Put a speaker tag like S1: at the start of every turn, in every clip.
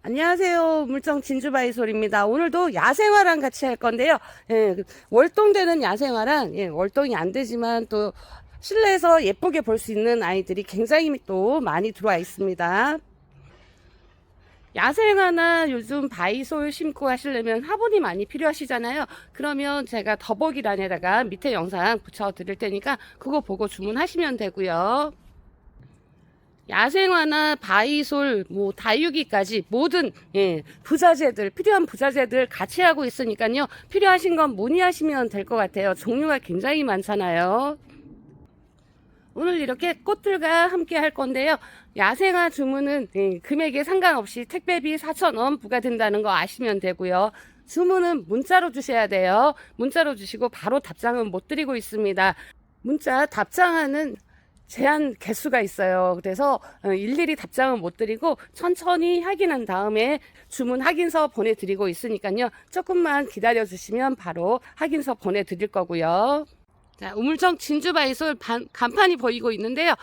S1: 안녕하세요. 물정 진주바이솔입니다. 오늘도 야생화랑 같이 할 건데요. 월동되는 야생화랑 월동이 안 되지만 또 실내에서 예쁘게 볼 수 있는 아이들이 굉장히 또 많이 들어와 있습니다. 야생화나 요즘 바이솔 심고 하시려면 화분이 많이 필요하시잖아요. 그러면 제가 더보기란에다가 밑에 영상 붙여 드릴 테니까 그거 보고 주문하시면 되고요. 야생화나 바이솔, 다육이까지 모든 부자재들, 필요한 부자재들 같이 하고 있으니까요. 필요하신 건 문의하시면 될 것 같아요. 종류가 굉장히 많잖아요. 오늘 이렇게 꽃들과 함께 할 건데요. 야생화 주문은 금액에 상관없이 택배비 4,000원 부과된다는 거 아시면 되고요. 주문은 문자로 주셔야 돼요. 문자로 주시고 바로 답장은 못 드리고 있습니다. 문자 답장하는 제한 개수가 있어요. 그래서 일일이 답장은 못 드리고 천천히 확인한 다음에 주문 확인서 보내드리고 있으니까요. 조금만 기다려 주시면 바로 확인서 보내드릴 거고요. 자, 우물정 진주바이솔 간판이 보이고 있는데요.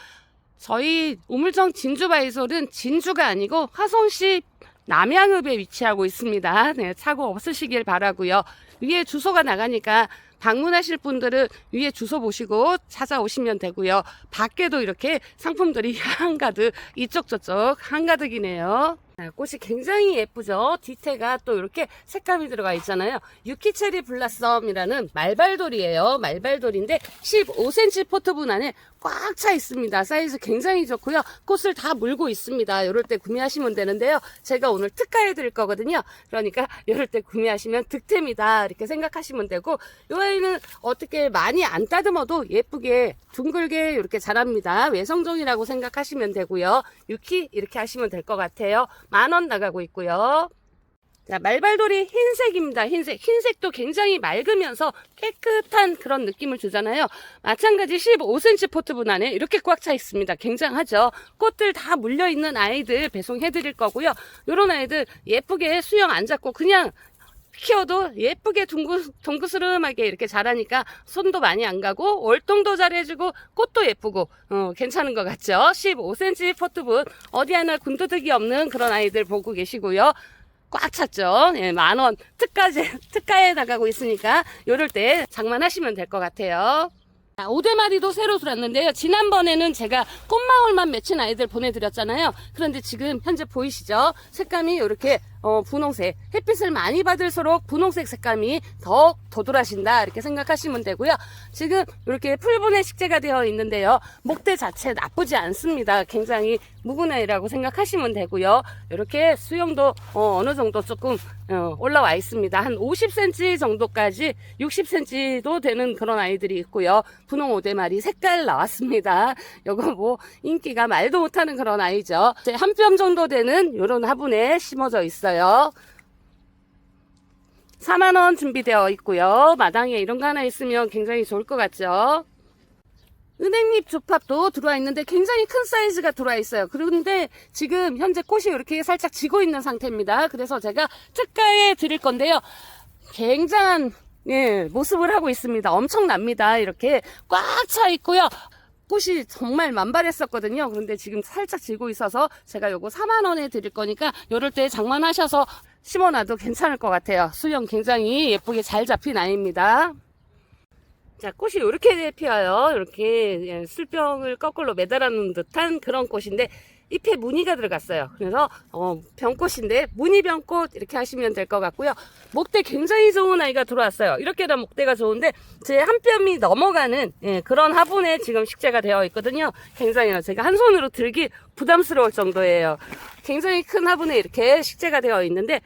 S1: 저희 우물정 진주바이솔은 진주가 아니고 화성시 남양읍에 위치하고 있습니다. 네, 착오 없으시길 바라고요. 위에 주소가 나가니까 방문하실 분들은 위에 주소 보시고 찾아오시면 되고요. 밖에도 이렇게 상품들이 한가득, 이쪽 저쪽 한가득이네요. 꽃이 굉장히 예쁘죠. 뒤태가 또 이렇게 색감이 들어가 있잖아요. 유키체리 블라썸이라는 말발돌이에요. 말발돌인데 15cm 포트분 안에 꽉 차 있습니다. 사이즈 굉장히 좋고요. 꽃을 다 물고 있습니다. 이럴 때 구매하시면 되는데요. 제가 오늘 특가해 드릴 거거든요. 그러니까 이럴 때 구매하시면 득템이다 이렇게 생각하시면 되고, 이 아이는 어떻게 많이 안 따듬어도 예쁘게 둥글게 이렇게 자랍니다. 외성종이라고 생각하시면 되고요. 유키 이렇게 하시면 될 것 같아요. 10,000원 나가고 있고요. 자, 말발돌이 흰색입니다. 흰색도 굉장히 맑으면서 깨끗한 그런 느낌을 주잖아요. 마찬가지 15cm 포트분 안에 이렇게 꽉 차 있습니다. 굉장하죠. 꽃들 다 물려있는 아이들 배송해 드릴 거고요. 이런 아이들 예쁘게 수영 안 잡고 그냥 키워도 예쁘게 동그스름하게 이렇게 자라니까 손도 많이 안 가고 월동도 잘해주고 꽃도 예쁘고 괜찮은 것 같죠. 15cm 포트분 어디 하나 군더더기 없는 그런 아이들 보고 계시고요. 꽉 찼죠. 10,000원 특가에 나가고 있으니까 이럴 때 장만하시면 될 것 같아요. 오대마리도 새로 들었는데요. 지난번에는 제가 꽃마을만 맺힌 아이들 보내드렸잖아요. 그런데 지금 현재 보이시죠? 색감이 이렇게 분홍색, 햇빛을 많이 받을수록 분홍색 색감이 더 도드라진다 이렇게 생각하시면 되고요. 지금 이렇게 풀분해 식재가 되어 있는데요. 목대 자체 나쁘지 않습니다. 굉장히 묵은 아이라고 생각하시면 되고요. 이렇게 수영도 어느 정도 조금 올라와 있습니다. 한 50cm 정도까지 60cm도 되는 그런 아이들이 있고요. 분홍 오대마리 색깔 나왔습니다. 이거 인기가 말도 못하는 그런 아이죠. 한 뼘 정도 되는 이런 화분에 심어져 있어요. 40,000원 준비되어 있고요. 마당에 이런 거 하나 있으면 굉장히 좋을 것 같죠. 은행잎 조팝도 들어와 있는데 굉장히 큰 사이즈가 들어와 있어요. 그런데 지금 현재 꽃이 이렇게 살짝 지고 있는 상태입니다. 그래서 제가 특가에 드릴 건데요. 굉장한 모습을 하고 있습니다. 엄청납니다. 이렇게 꽉 차 있고요. 꽃이 정말 만발했었거든요. 그런데 지금 살짝 지고 있어서 제가 요거 40,000원에 드릴 거니까 이럴 때 장만하셔서 심어놔도 괜찮을 것 같아요. 수영 굉장히 예쁘게 잘 잡힌 아이입니다. 자, 꽃이 이렇게 피어요. 이렇게 술병을 거꾸로 매달아 놓은 듯한 그런 꽃인데 잎에 무늬가 들어갔어요. 그래서 병꽃인데 무늬병꽃 이렇게 하시면 될 것 같고요. 목대 굉장히 좋은 아이가 들어왔어요. 이렇게나 목대가 좋은데 제 한 뼘이 넘어가는 그런 화분에 지금 식재가 되어 있거든요. 굉장히 제가 한 손으로 들기 부담스러울 정도예요. 굉장히 큰 화분에 이렇게 식재가 되어 있는데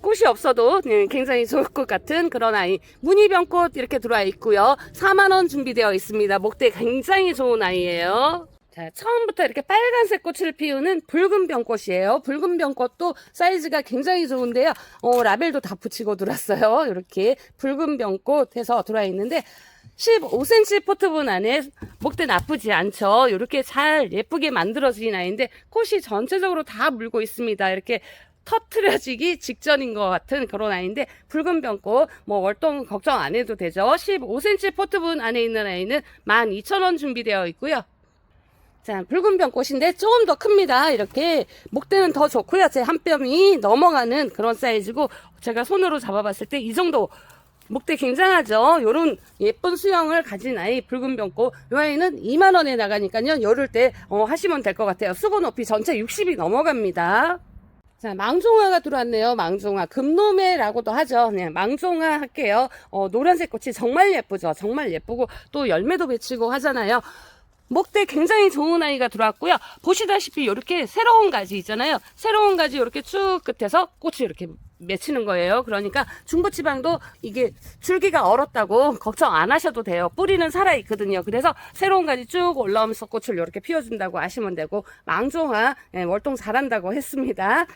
S1: 꽃이 없어도 굉장히 좋을 것 같은 그런 아이. 무늬병꽃 이렇게 들어와 있고요. 40,000원 준비되어 있습니다. 목대 굉장히 좋은 아이예요. 자, 처음부터 이렇게 빨간색 꽃을 피우는 붉은 병꽃이에요. 붉은 병꽃도 사이즈가 굉장히 좋은데요. 라벨도 다 붙이고 들어왔어요. 이렇게 붉은 병꽃 해서 들어와 있는데 15cm 포트분 안에 목대 나쁘지 않죠. 이렇게 잘 예쁘게 만들어진 아이인데 꽃이 전체적으로 다 물고 있습니다. 이렇게 터트려지기 직전인 것 같은 그런 아이인데 붉은 병꽃 월동 걱정 안 해도 되죠. 15cm 포트분 안에 있는 아이는 12,000원 준비되어 있고요. 자, 붉은 병꽃인데 조금 더 큽니다. 이렇게 목대는 더 좋고요. 제 한 뼘이 넘어가는 그런 사이즈고, 제가 손으로 잡아봤을 때 이 정도 목대 굉장하죠. 요런 예쁜 수영을 가진 아이 붉은 병꽃, 이 아이는 2만 원에 나가니까요. 요럴 때 하시면 될 것 같아요. 수고 높이 전체 60이 넘어갑니다. 자, 망종화가 들어왔네요. 망종화. 금노매라고도 하죠. 네, 망종화 할게요. 노란색 꽃이 정말 예쁘죠. 정말 예쁘고 또 열매도 맺히고 하잖아요. 목대 굉장히 좋은 아이가 들어왔고요. 보시다시피 이렇게 새로운 가지 있잖아요. 새로운 가지 이렇게 쭉 끝에서 꽃이 이렇게 맺히는 거예요. 그러니까 중부지방도 이게 줄기가 얼었다고 걱정 안 하셔도 돼요. 뿌리는 살아있거든요. 그래서 새로운 가지 쭉 올라오면서 꽃을 이렇게 피워준다고 아시면 되고, 망종화 월동 잘한다고 했습니다.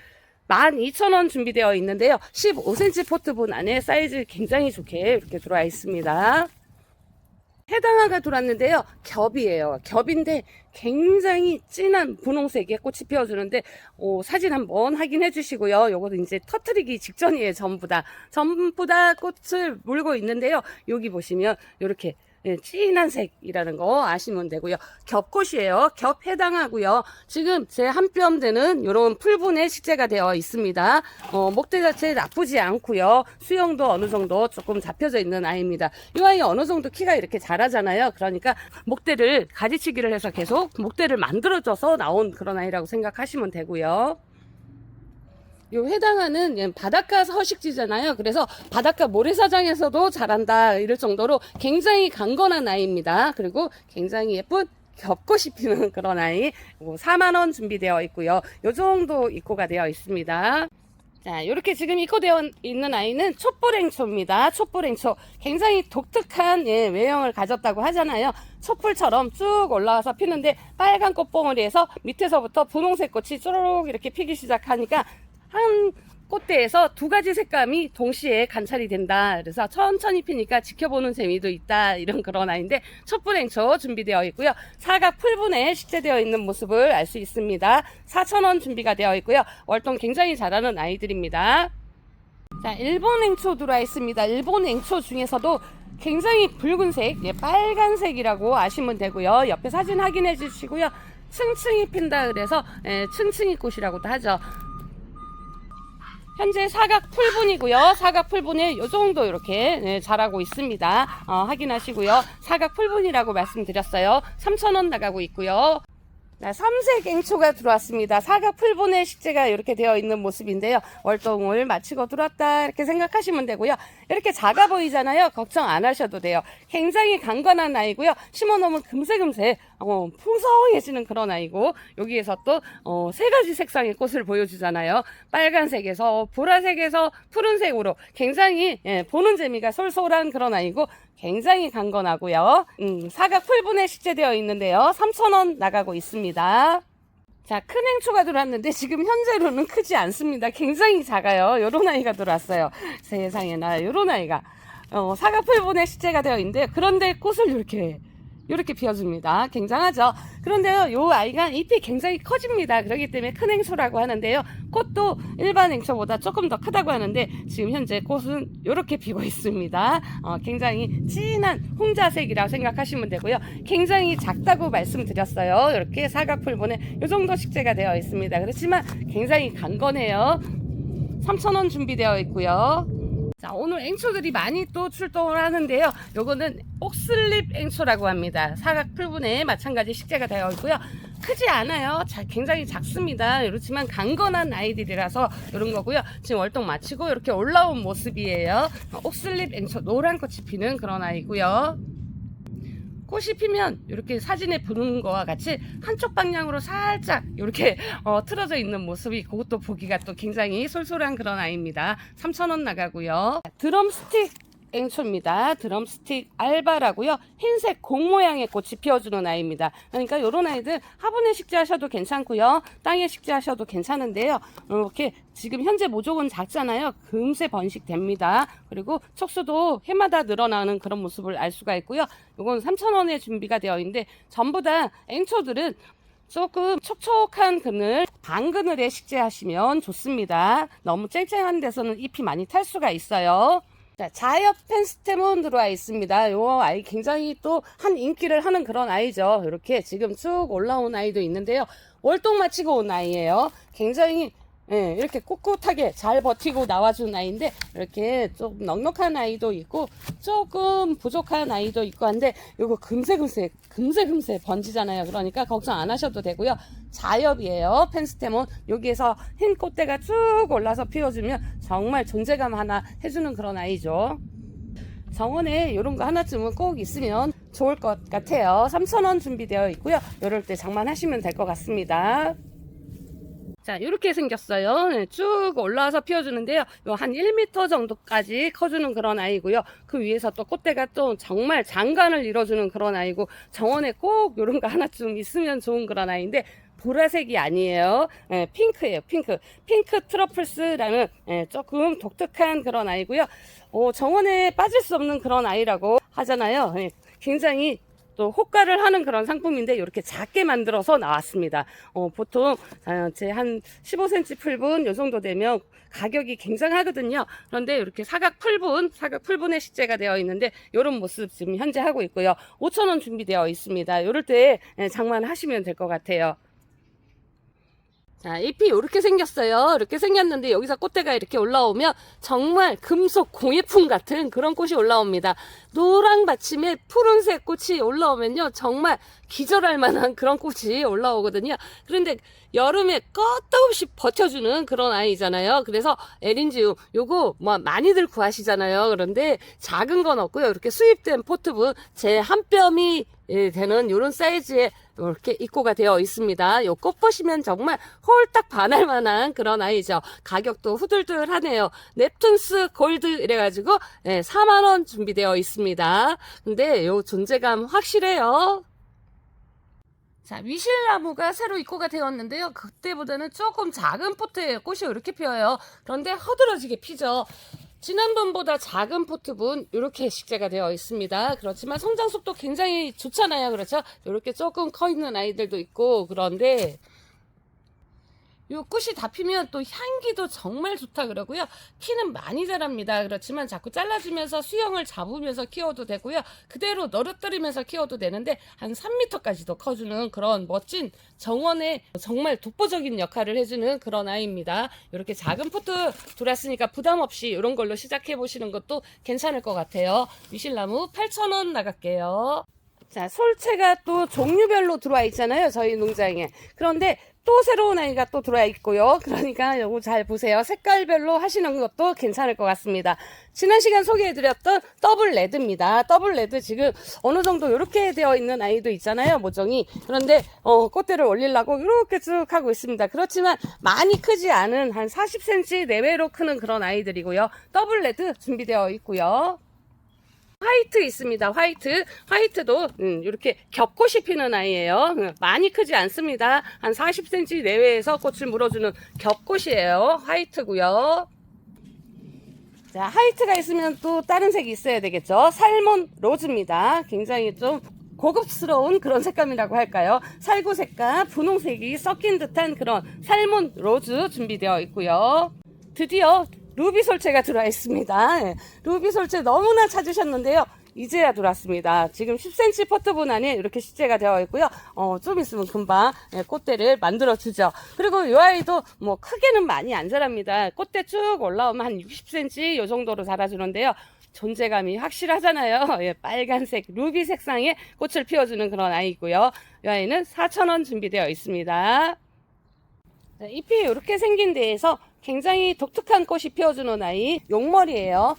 S1: 12,000원 준비되어 있는데요. 15cm 포트본 안에 사이즈 굉장히 좋게 이렇게 들어와 있습니다. 해당화가 들어왔는데요. 겹이에요. 겹인데 굉장히 진한 분홍색의 꽃이 피어주는데, 사진 한번 확인해 주시고요. 요거는 이제 터트리기 직전이에요. 전부 다 꽃을 물고 있는데요. 여기 보시면 이렇게 진한 색이라는 거 아시면 되고요. 겹꽃이에요. 겹 해당하고요. 지금 제 한 뼘 되는 이런 풀분에 식재가 되어 있습니다. 목대 자체 나쁘지 않고요. 수영도 어느 정도 조금 잡혀져 있는 아이입니다. 이 아이 어느 정도 키가 이렇게 자라잖아요. 그러니까 목대를 가지치기를 해서 계속 목대를 만들어줘서 나온 그런 아이라고 생각하시면 되고요. 요 해당하는 바닷가 서식지잖아요. 그래서 바닷가 모래사장에서도 자란다 이럴 정도로 굉장히 강건한 아이입니다. 그리고 굉장히 예쁜 겹꽃이 피는 그런 아이. 4만원 준비되어 있고요. 요 정도 입고가 되어 있습니다. 자, 이렇게 지금 입고되어 있는 아이는 촛불행초입니다. 촛불행초. 굉장히 독특한 외형을 가졌다고 하잖아요. 촛불처럼 쭉 올라와서 피는데 빨간 꽃봉오리에서 밑에서부터 분홍색 꽃이 쭈르륵 이렇게 피기 시작하니까 한 꽃대에서 두 가지 색감이 동시에 관찰이 된다. 그래서 천천히 피니까 지켜보는 재미도 있다. 이런 그런 아이인데, 촛불행초 준비되어 있고요. 사각 풀분에 식재되어 있는 모습을 알 수 있습니다. 4,000원 준비가 되어 있고요. 월동 굉장히 잘하는 아이들입니다. 자, 일본 행초 들어와 있습니다. 일본 행초 중에서도 굉장히 붉은색, 빨간색이라고 아시면 되고요. 옆에 사진 확인해 주시고요. 층층이 핀다 그래서 층층이 꽃이라고도 하죠. 현재 사각 풀분이고요. 사각 풀분에 이 정도 이렇게 자라고 있습니다. 확인하시고요. 사각 풀분이라고 말씀드렸어요. 3,000원 나가고 있고요. 자, 삼색 앵초가 들어왔습니다. 사각 풀분의 식재가 이렇게 되어 있는 모습인데요. 월동을 마치고 들어왔다 이렇게 생각하시면 되고요. 이렇게 작아 보이잖아요. 걱정 안 하셔도 돼요. 굉장히 강건한 아이고요. 심어놓으면 금세금세 풍성해지는 그런 아이고, 여기에서 또 세 가지 색상의 꽃을 보여주잖아요. 빨간색에서 보라색에서 푸른색으로 굉장히 보는 재미가 쏠쏠한 그런 아이고, 굉장히 강건하고요. 사각 풀분에 식재되어 있는데요. 3,000원 나가고 있습니다. 자, 큰 행초가 들어왔는데 지금 현재로는 크지 않습니다. 굉장히 작아요. 요런 아이가 들어왔어요. 세상에나 요런 아이가 사각 풀분에 식재가 되어 있는데, 그런데 꽃을 이렇게 피워줍니다. 굉장하죠. 그런데요, 요 아이가 잎이 굉장히 커집니다. 그렇기 때문에 큰 행초라고 하는데요. 꽃도 일반 행초보다 조금 더 크다고 하는데, 지금 현재 꽃은 이렇게 피고 있습니다. 굉장히 진한 홍자색이라고 생각하시면 되고요. 굉장히 작다고 말씀드렸어요. 이렇게 사각풀분에 이 정도 식재가 되어 있습니다. 그렇지만 굉장히 강건해요. 3,000원 준비되어 있고요. 자, 오늘 앵초들이 많이 또 출동을 하는데요. 요거는 옥슬립 앵초라고 합니다. 사각 풀분에 마찬가지 식재가 되어 있고요. 크지 않아요. 굉장히 작습니다. 그렇지만 강건한 아이들이라서 이런 거고요. 지금 월동 마치고 이렇게 올라온 모습이에요. 옥슬립 앵초, 노란 꽃이 피는 그런 아이고요. 꽃이 피면 이렇게 사진에 보는 거와 같이 한쪽 방향으로 살짝 이렇게 틀어져 있는 모습이, 그것도 보기가 또 굉장히 쏠쏠한 그런 아이입니다. 3,000원 나가고요. 드럼스틱 앵초입니다. 드럼스틱 알바라고요. 흰색 공 모양의 꽃이 피어주는 아이입니다. 그러니까 이런 아이들 화분에 식재하셔도 괜찮고요. 땅에 식재하셔도 괜찮은데요. 이렇게 지금 현재 모종은 작잖아요. 금세 번식됩니다. 그리고 촉수도 해마다 늘어나는 그런 모습을 알 수가 있고요. 이건 3,000원에 준비가 되어 있는데, 전부 다 앵초들은 조금 촉촉한 그늘, 반그늘에 식재하시면 좋습니다. 너무 쨍쨍한 데서는 잎이 많이 탈 수가 있어요. 자, 자엽 펜스테몬 들어와 있습니다. 요 아이 굉장히 또 한 인기를 하는 그런 아이죠. 이렇게 지금 쭉 올라온 아이도 있는데요. 월동 마치고 온 아이예요. 굉장히 이렇게 꿋꿋하게 잘 버티고 나와준 아이인데, 이렇게 좀 넉넉한 아이도 있고 조금 부족한 아이도 있고 한데, 요거 금세 번지잖아요. 그러니까 걱정 안 하셔도 되고요. 자엽이에요. 펜스테몬. 여기에서 흰 꽃대가 쭉 올라서 피워주면 정말 존재감 하나 해주는 그런 아이죠. 정원에 이런 거 하나쯤은 꼭 있으면 좋을 것 같아요. 3,000원 준비되어 있고요. 이럴 때 장만하시면 될 것 같습니다. 자, 이렇게 생겼어요. 쭉 올라와서 피워주는데요. 한 1m 정도까지 커주는 그런 아이고요. 그 위에서 또 꽃대가 또 정말 장관을 이뤄주는 그런 아이고, 정원에 꼭 이런 거 하나쯤 있으면 좋은 그런 아이인데, 보라색이 아니에요. 핑크예요. 핑크 트러플스라는 조금 독특한 그런 아이고요. 정원에 빠질 수 없는 그런 아이라고 하잖아요. 굉장히 또 호가를 하는 그런 상품인데 이렇게 작게 만들어서 나왔습니다. 보통 제 한 15cm 풀분 이 정도 되면 가격이 굉장하거든요. 그런데 이렇게 사각 풀분의 식재가 되어 있는데 이런 모습 지금 현재 하고 있고요. 5,000원 준비되어 있습니다. 이럴 때 장만하시면 될 것 같아요. 자, 잎이 이렇게 생겼어요. 이렇게 생겼는데 여기서 꽃대가 이렇게 올라오면 정말 금속 공예품 같은 그런 꽃이 올라옵니다. 노랑 받침에 푸른색 꽃이 올라오면요, 정말 기절할 만한 그런 꽃이 올라오거든요. 그런데 여름에 껐다없이 버텨주는 그런 아이잖아요. 그래서 에린지움 요거 뭐 많이들 구하시잖아요. 그런데 작은 건 없고요. 이렇게 수입된 포트분 제 한 뼘이 되는 이런 사이즈의 이렇게 입고가 되어 있습니다. 요 꽃 보시면 정말 홀딱 반할 만한 그런 아이죠. 가격도 후들들하네요. 넵툰스 골드 이래가지고 4만원 준비되어 있습니다. 근데 요 존재감 확실해요. 자, 위실나무가 새로 입고가 되었는데요. 그때보다는 조금 작은 포트예요. 꽃이 이렇게 피어요. 그런데 허드러지게 피죠. 지난번보다 작은 포트분 이렇게 식재가 되어 있습니다. 그렇지만 성장 속도 굉장히 좋잖아요. 그렇죠? 이렇게 조금 커 있는 아이들도 있고, 그런데 요 꽃이 다 피면 또 향기도 정말 좋다 그러고요. 키는 많이 자랍니다. 그렇지만 자꾸 잘라주면서 수영을 잡으면서 키워도 되고요. 그대로 너릇거리면서 키워도 되는데 한 3m까지도 커주는 그런 멋진 정원에 정말 독보적인 역할을 해주는 그런 아이입니다. 이렇게 작은 포트 들어왔으니까 부담 없이 이런 걸로 시작해 보시는 것도 괜찮을 것 같아요. 위실나무 8,000원 나갈게요. 자, 솔채가 또 종류별로 들어와 있잖아요. 저희 농장에. 그런데 또 새로운 아이가 또 들어와 있고요. 그러니까 요거 잘 보세요. 색깔별로 하시는 것도 괜찮을 것 같습니다. 지난 시간 소개해드렸던 더블 레드입니다. 더블 레드 지금 어느 정도 이렇게 되어 있는 아이도 있잖아요. 모종이. 그런데 꽃대를 올리려고 이렇게 쭉 하고 있습니다. 그렇지만 많이 크지 않은 한 40cm 내외로 크는 그런 아이들이고요. 더블 레드 준비되어 있고요. 화이트 있습니다. 화이트도 이렇게 겹꽃이 피는 아이예요. 많이 크지 않습니다. 한 40cm 내외에서 꽃을 물어주는 겹꽃이에요. 화이트고요. 자, 화이트가 있으면 또 다른 색이 있어야 되겠죠. 살몬 로즈입니다. 굉장히 좀 고급스러운 그런 색감이라고 할까요? 살구색과 분홍색이 섞인 듯한 그런 살몬 로즈 준비되어 있고요. 드디어 루비 솔채가 들어와 있습니다. 루비 솔채 너무나 찾으셨는데요. 이제야 들어왔습니다. 지금 10cm 포트분 안에 이렇게 식재가 되어 있고요. 좀 있으면 금방 꽃대를 만들어 주죠. 그리고 이 아이도 뭐 크게는 많이 안 자랍니다. 꽃대 쭉 올라오면 한 60cm 이 정도로 자라주는데요. 존재감이 확실하잖아요. 빨간색 루비 색상의 꽃을 피워주는 그런 아이고요. 이 아이는 4,000원 준비되어 있습니다. 잎이 이렇게 생긴 데에서 굉장히 독특한 꽃이 피어주는 아이, 용머리예요.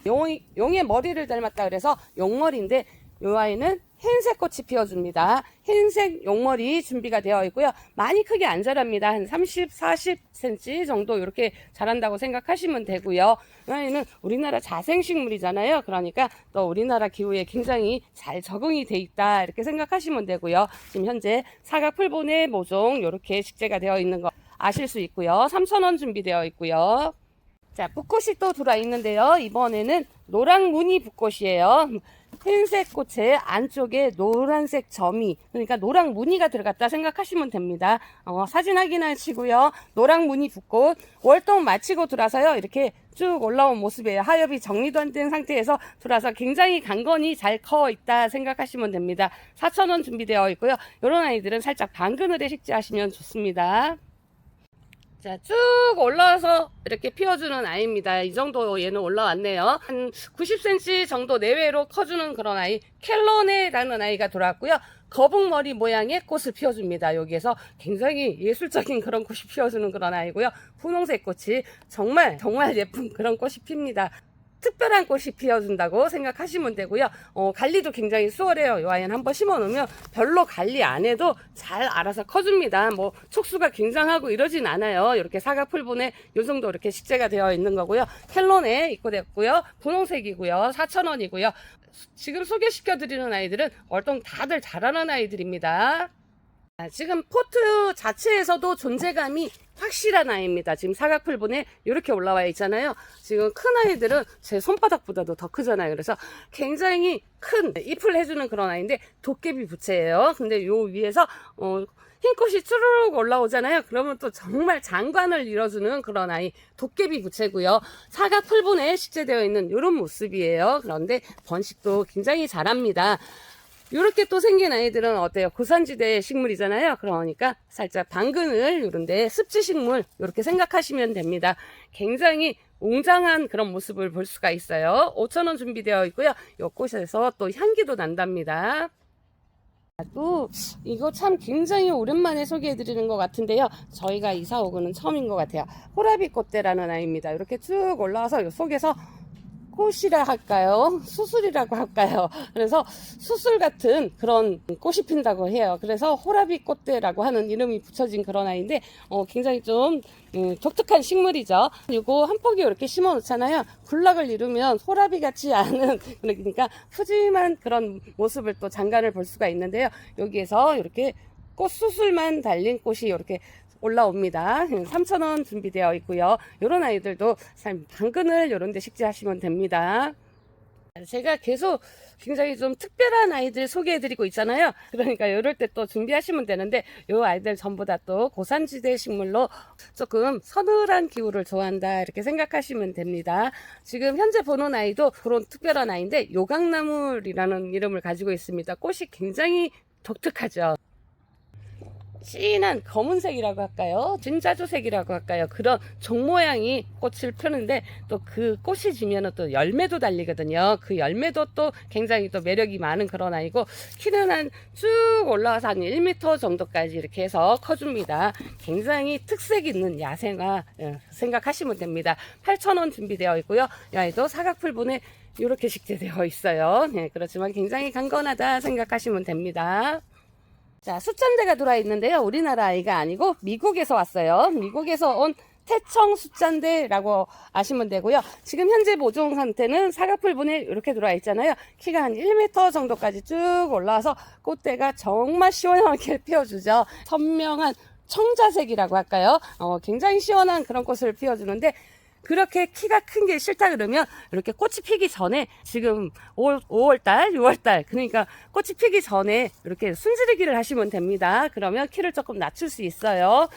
S1: 용의 머리를 닮았다 그래서 용머리인데, 이 아이는 흰색 꽃이 피어줍니다. 흰색 용머리 준비가 되어 있고요. 많이 크게 안 자랍니다. 한 30, 40cm 정도 이렇게 자란다고 생각하시면 되고요. 이 아이는 우리나라 자생식물이잖아요. 그러니까 또 우리나라 기후에 굉장히 잘 적응이 돼 있다 이렇게 생각하시면 되고요. 지금 현재 사각 풀본의 모종 이렇게 식재가 되어 있는 거 아실 수 있고요. 3,000원 준비되어 있고요. 자, 붓꽃이 또 들어와 있는데요. 이번에는 노랑 무늬 붓꽃이에요. 흰색 꽃에 안쪽에 노란색 점이, 그러니까 노랑 무늬가 들어갔다 생각하시면 됩니다. 사진 확인하시고요. 노랑 무늬 붓꽃 월동 마치고 들어와서요. 이렇게 쭉 올라온 모습이에요. 하엽이 정리도 안 된 상태에서 돌아서 굉장히 강건히 잘 커 있다 생각하시면 됩니다. 4,000원 준비되어 있고요. 이런 아이들은 살짝 반그늘에 식재하시면 좋습니다. 자, 쭉 올라와서 이렇게 피워주는 아이입니다. 이 정도 얘는 올라왔네요. 한 90cm 정도 내외로 커주는 그런 아이, 켈로네라는 아이가 돌아왔고요. 거북머리 모양의 꽃을 피워줍니다. 여기에서 굉장히 예술적인 그런 꽃이 피워주는 그런 아이고요. 분홍색 꽃이 정말 예쁜 그런 꽃이 핍니다. 특별한 꽃이 피어준다고 생각하시면 되고요. 관리도 굉장히 수월해요. 이 아이는 한번 심어 놓으면 별로 관리 안 해도 잘 알아서 커줍니다. 뭐 촉수가 굉장하고 이러진 않아요. 이렇게 사각풀분에 이 정도 이렇게 식재가 되어 있는 거고요. 켈론에 입고됐고요. 분홍색이고요. 4,000원이고요. 지금 소개시켜 드리는 아이들은 월동 다들 잘하는 아이들입니다. 지금 포트 자체에서도 존재감이 확실한 아이입니다. 지금 사각풀분에 이렇게 올라와 있잖아요. 지금 큰 아이들은 제 손바닥보다도 더 크잖아요. 그래서 굉장히 큰 잎을 해주는 그런 아이인데 도깨비 부채예요. 근데 요 위에서 흰꽃이 쭈르륵 올라오잖아요. 그러면 또 정말 장관을 이뤄주는 그런 아이, 도깨비 부채고요. 사각풀분에 식재되어 있는 이런 모습이에요. 그런데 번식도 굉장히 잘합니다. 이렇게 또 생긴 아이들은 어때요? 고산지대 식물이잖아요. 그러니까 살짝 당근을 이런데 습지식물 이렇게 생각하시면 됩니다. 굉장히 웅장한 그런 모습을 볼 수가 있어요. 5,000원 준비되어 있고요. 이 꽃에서 또 향기도 난답니다. 또 이거 참 굉장히 오랜만에 소개해 드리는 것 같은데요. 저희가 이사 오고는 처음인 것 같아요. 호라비 꽃대라는 아이입니다. 이렇게 쭉 올라와서 이 속에서 꽃이라 할까요? 수술이라고 할까요? 그래서 수술 같은 그런 꽃이 핀다고 해요. 그래서 호라비 꽃대라고 하는 이름이 붙여진 그런 아이인데 굉장히 좀 독특한 식물이죠. 이거 한 포기 이렇게 심어 놓잖아요. 군락을 이루면 호라비 같지 않은, 그러니까 푸짐한 그런 모습을 또 장관을 볼 수가 있는데요. 여기에서 이렇게 꽃 수술만 달린 꽃이 이렇게 올라옵니다. 3,000원 준비되어 있고요. 이런 아이들도 당근을 이런 데 식재하시면 됩니다. 제가 계속 굉장히 좀 특별한 아이들 소개해 드리고 있잖아요. 그러니까 이럴 때 또 준비하시면 되는데 이 아이들 전부 다 또 고산지대 식물로 조금 서늘한 기후를 좋아한다 이렇게 생각하시면 됩니다. 지금 현재 보는 아이도 그런 특별한 아이인데 요강나물이라는 이름을 가지고 있습니다. 꽃이 굉장히 독특하죠. 진한 검은색이라고 할까요? 진자주색이라고 할까요? 그런 종 모양이 꽃을 펴는데 또 그 꽃이 지면은 또 열매도 달리거든요. 그 열매도 또 굉장히 또 매력이 많은 그런 아이고 키는 한 쭉 올라와서 한 1m 정도까지 이렇게 해서 커줍니다. 굉장히 특색 있는 야생화 생각하시면 됩니다. 8,000원 준비되어 있고요. 이 아이도 사각풀분에 이렇게 식재되어 있어요. 그렇지만 굉장히 강건하다 생각하시면 됩니다. 자, 숫잔대가 들어와 있는데요. 우리나라 아이가 아니고 미국에서 왔어요. 미국에서 온 태청 숫잔대라고 아시면 되고요. 지금 현재 모종 상태는 사각풀분에 이렇게 들어와 있잖아요. 키가 한 1m 정도까지 쭉 올라와서 꽃대가 정말 시원하게 피워주죠. 선명한 청자색이라고 할까요? 굉장히 시원한 그런 꽃을 피워주는데 그렇게 키가 큰 게 싫다 그러면 이렇게 꽃이 피기 전에 지금 5월달, 6월달 그러니까 꽃이 피기 전에 이렇게 순지르기를 하시면 됩니다. 그러면 키를 조금 낮출 수 있어요.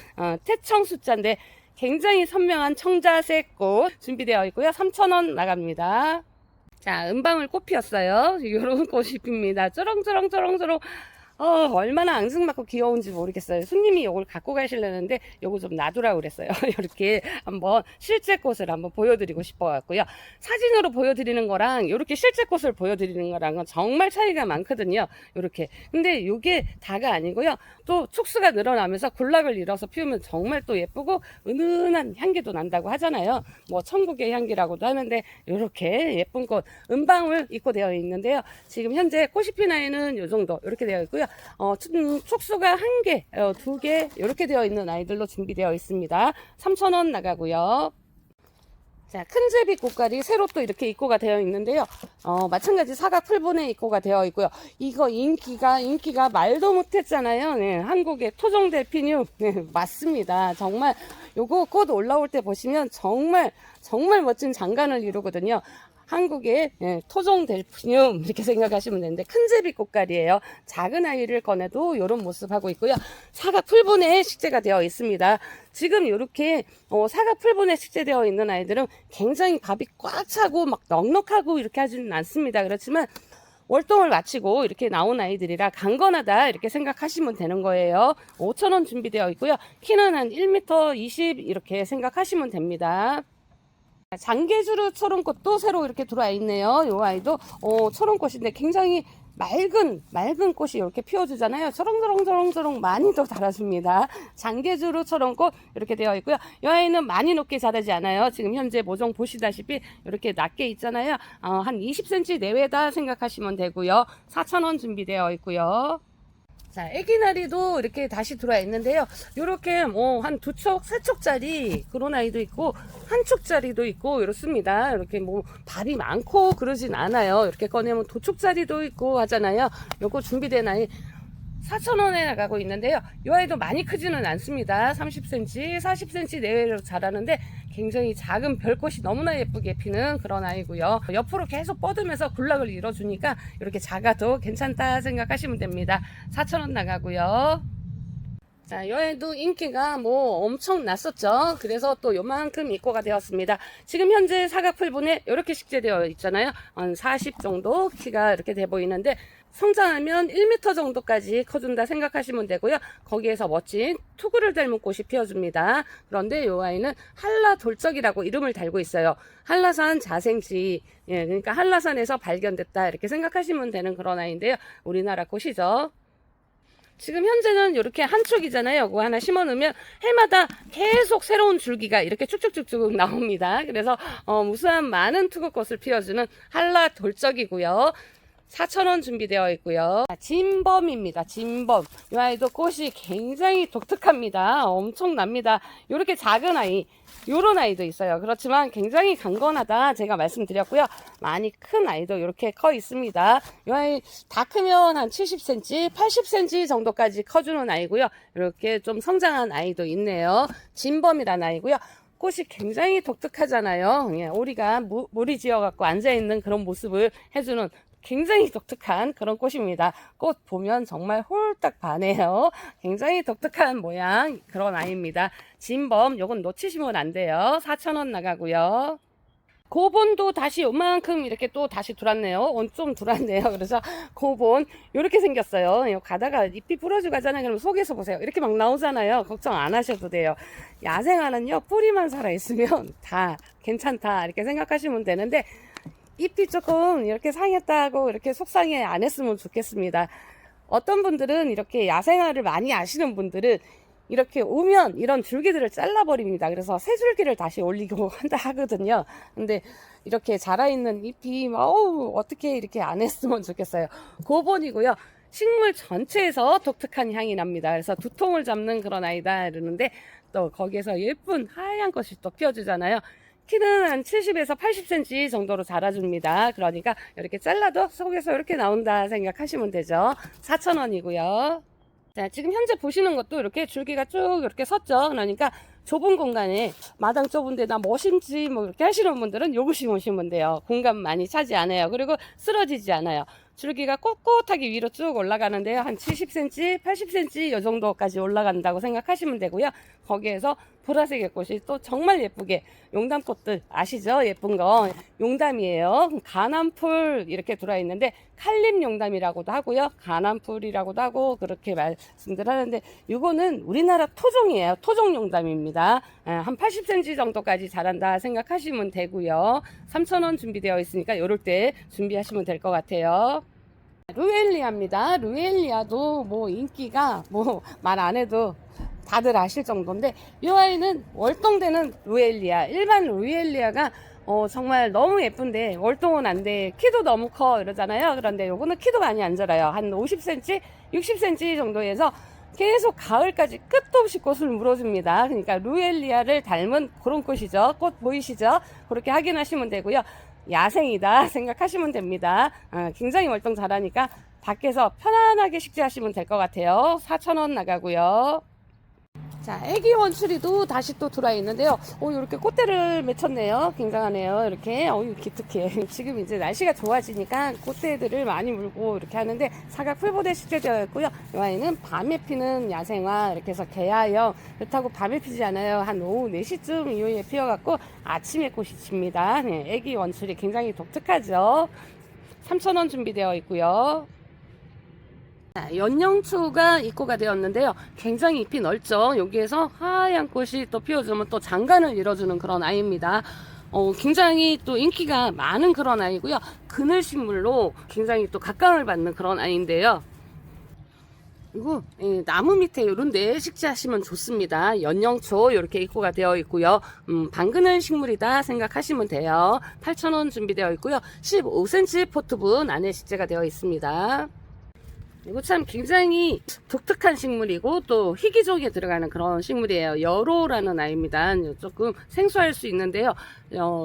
S1: 태청 숫자인데 굉장히 선명한 청자색 꽃 준비되어 있고요. 3,000원 나갑니다. 자, 은방울 꽃 피었어요. 이런 꽃이 핍니다. 쩌렁쩌렁쩌렁쩌렁. 얼마나 앙증맞고 귀여운지 모르겠어요. 손님이 이걸 갖고 가시려는데 이거 좀 놔두라고 그랬어요. 이렇게 한번 실제 꽃을 한번 보여드리고 싶어갖고요. 사진으로 보여드리는 거랑 이렇게 실제 꽃을 보여드리는 거랑은 정말 차이가 많거든요. 이렇게. 근데 이게 다가 아니고요. 또 촉수가 늘어나면서 군락을 이뤄서 피우면 정말 또 예쁘고 은은한 향기도 난다고 하잖아요. 뭐 천국의 향기라고도 하는데 이렇게 예쁜 꽃 은방울 입고되어 있는데요. 지금 현재 꽃이 핀 아이는 이 정도 이렇게 되어 있고요. 촉수가 1개, 2개 이렇게 되어 있는 아이들로 준비되어 있습니다. 3,000원 나가고요. 자, 큰 제비 꽃갈이 새로 또 이렇게 입고가 되어 있는데요. 마찬가지 사각풀분에 입고가 되어 있고요. 이거 인기가 말도 못했잖아요. 네, 한국의 토종 델피늄. 네, 맞습니다. 정말 요거 꽃 올라올 때 보시면 정말 멋진 장관을 이루거든요. 한국의 토종 델피늄 이렇게 생각하시면 되는데 큰 제비 꽃갈이에요. 작은 아이를 꺼내도 이런 모습 하고 있고요. 사각 풀분에 식재가 되어 있습니다. 지금 이렇게 사각 풀분에 식재되어 있는 아이들은 굉장히 밥이 꽉 차고 막 넉넉하고 이렇게 하지는 않습니다. 그렇지만 월동을 마치고 이렇게 나온 아이들이라 강건하다 이렇게 생각하시면 되는 거예요. 5,000원 준비되어 있고요. 키는 한 1m 20 이렇게 생각하시면 됩니다. 장개주르 초롱꽃도 새로 이렇게 들어와 있네요. 이 아이도 초롱꽃인데 굉장히 맑은 꽃이 이렇게 피워주잖아요. 저렁저렁 많이 더 자라줍니다. 장개주르 초롱꽃 이렇게 되어 있고요. 이 아이는 많이 높게 자라지 않아요. 지금 현재 모종 보시다시피 이렇게 낮게 있잖아요. 한 20cm 내외다 생각하시면 되고요. 4,000원 준비되어 있고요. 자, 애기나리도 이렇게 다시 들어와 있는데요. 요렇게 뭐 한 2촉, 3촉짜리 그런 아이도 있고 한 촉짜리도 있고 이렇습니다. 이렇게 뭐 발이 많고 그러진 않아요. 이렇게 꺼내면 2촉짜리도 있고 하잖아요. 요거 준비된 아이 4,000원에 나가고 있는데요. 이 아이도 많이 크지는 않습니다. 30cm, 40cm 내외로 자라는데 굉장히 작은 별꽃이 너무나 예쁘게 피는 그런 아이고요. 옆으로 계속 뻗으면서 군락을 이뤄주니까 이렇게 작아도 괜찮다 생각하시면 됩니다. 4,000원 나가고요. 자, 이 아이도 인기가 뭐 엄청 났었죠. 그래서 또 요만큼 입고가 되었습니다. 지금 현재 사각풀분에 이렇게 식재되어 있잖아요. 한 40 정도 키가 이렇게 돼 보이는데 성장하면 1m 정도까지 커준다 생각하시면 되고요. 거기에서 멋진 투구를 닮은 꽃이 피어줍니다. 그런데 이 아이는 한라돌적이라고 이름을 달고 있어요. 한라산 자생지, 그러니까 한라산에서 발견됐다 이렇게 생각하시면 되는 그런 아이인데요. 우리나라 꽃이죠. 지금 현재는 이렇게 한 촉이잖아요. 이거 하나 심어 놓으면 해마다 계속 새로운 줄기가 이렇게 쭉쭉쭉쭉 나옵니다. 그래서 무수한 많은 투구꽃을 피워주는 한라돌적이고요. 4,000원 준비되어 있고요. 진범입니다. 진범. 이 아이도 꽃이 굉장히 독특합니다. 엄청납니다. 이렇게 작은 아이, 요런 아이도 있어요. 그렇지만 굉장히 강건하다 제가 말씀드렸고요. 많이 큰 아이도 이렇게 커 있습니다. 이 아이 다 크면 한 70cm, 80cm 정도까지 커주는 아이고요. 이렇게 좀 성장한 아이도 있네요. 진범이라는 아이고요. 꽃이 굉장히 독특하잖아요. 오리가 무리 지어 갖고 앉아 있는 그런 모습을 해주는 굉장히 독특한 그런 꽃입니다. 꽃 보면 정말 홀딱 반해요. 굉장히 독특한 모양 그런 아이입니다. 진범 요건 놓치시면 안 돼요. 4,000원 나가고요. 고본도 다시 요만큼 이렇게 또 다시 들어왔네요. 좀 들어왔네요. 그래서 고본 이렇게 생겼어요. 가다가 잎이 부러지고 가잖아요. 그럼 속에서 보세요. 이렇게 막 나오잖아요. 걱정 안 하셔도 돼요. 야생화는요 뿌리만 살아있으면 다 괜찮다 이렇게 생각하시면 되는데 잎이 조금 이렇게 상했다고 이렇게 속상해 안 했으면 좋겠습니다. 어떤 분들은 이렇게 야생화를 많이 아시는 분들은 이렇게 오면 이런 줄기들을 잘라버립니다. 그래서 새 줄기를 다시 올리고 한다 하거든요. 근데 이렇게 자라있는 잎이 어떻게 이렇게 안 했으면 좋겠어요. 고본이고요. 식물 전체에서 독특한 향이 납니다. 그래서 두통을 잡는 그런 아이다 이러는데 또 거기에서 예쁜 하얀 것이 또 피어주잖아요. 키는 한 70에서 80cm 정도로 자라줍니다. 그러니까 이렇게 잘라도 속에서 이렇게 나온다 생각하시면 되죠. 4,000원이고요. 자, 지금 현재 보시는 것도 이렇게 줄기가 쭉 이렇게 섰죠. 그러니까 좁은 공간에 마당 좁은데 나 뭐 심지 뭐 이렇게 하시는 분들은 요거 심으시면 돼요. 공간 많이 차지 않아요. 그리고 쓰러지지 않아요. 줄기가 꼿꼿하게 위로 쭉 올라가는데요. 한 70cm, 80cm 이 정도까지 올라간다고 생각하시면 되고요. 거기에서 보라색의 꽃이 또 정말 예쁘게 용담꽃들 아시죠? 예쁜 거 용담이에요. 가남풀 이렇게 들어와 있는데 칼림 용담이라고도 하고요. 가남풀이라고도 하고 그렇게 말씀들 하는데 이거는 우리나라 토종이에요. 토종 용담입니다. 한 80cm 정도까지 자란다 생각하시면 되고요. 3,000원 준비되어 있으니까 이럴 때 준비하시면 될 것 같아요. 루엘리아입니다. 루엘리아도 뭐 인기가 뭐 말 안 해도 다들 아실 정도인데 이 아이는 월동되는 루엘리아, 일반 루엘리아가 정말 너무 예쁜데 월동은 안 돼. 키도 너무 커 이러잖아요. 그런데 요거는 키도 많이 안 자라요. 한 50cm, 60cm 정도에서 계속 가을까지 끝도 없이 꽃을 물어줍니다. 그러니까 루엘리아를 닮은 그런 꽃이죠. 꽃 보이시죠? 그렇게 확인하시면 되고요. 야생이다 생각하시면 됩니다. 굉장히 월동 잘하니까 밖에서 편안하게 식재하시면 될 것 같아요. 4,000원 나가고요. 자, 애기 원추리도 다시 또 들어와 있는데요. 이렇게 꽃대를 맺혔네요. 굉장하네요. 이렇게. 기특해. 지금 이제 날씨가 좋아지니까 꽃대들을 많이 물고 이렇게 하는데 사각 풀보대 식재되어 있고요. 이 아이는 밤에 피는 야생화 이렇게 해서 개화형. 그렇다고 밤에 피지 않아요. 한 오후 4시쯤 이후에 피어갖고 아침에 꽃이 집니다. 네, 애기 원추리 굉장히 독특하죠. 3,000원 준비되어 있고요. 자, 연영초가 입고가 되었는데요. 굉장히 잎이 넓죠. 여기에서 하얀 꽃이 또 피어주면 또 장관을 이뤄주는 그런 아이입니다. 굉장히 또 인기가 많은 그런 아이고요. 그늘식물로 굉장히 또 각광을 받는 그런 아이인데요. 그리고 나무 밑에 이런 데 식재하시면 좋습니다. 연영초 이렇게 입고가 되어 있고요. 방그늘 식물이다 생각하시면 돼요. 8,000원 준비되어 있고요. 15cm 포트분 안에 식재가 되어 있습니다. 이거 참 굉장히 독특한 식물이고 또 희귀종에 들어가는 그런 식물이에요. 여로라는 아이입니다. 조금 생소할 수 있는데요.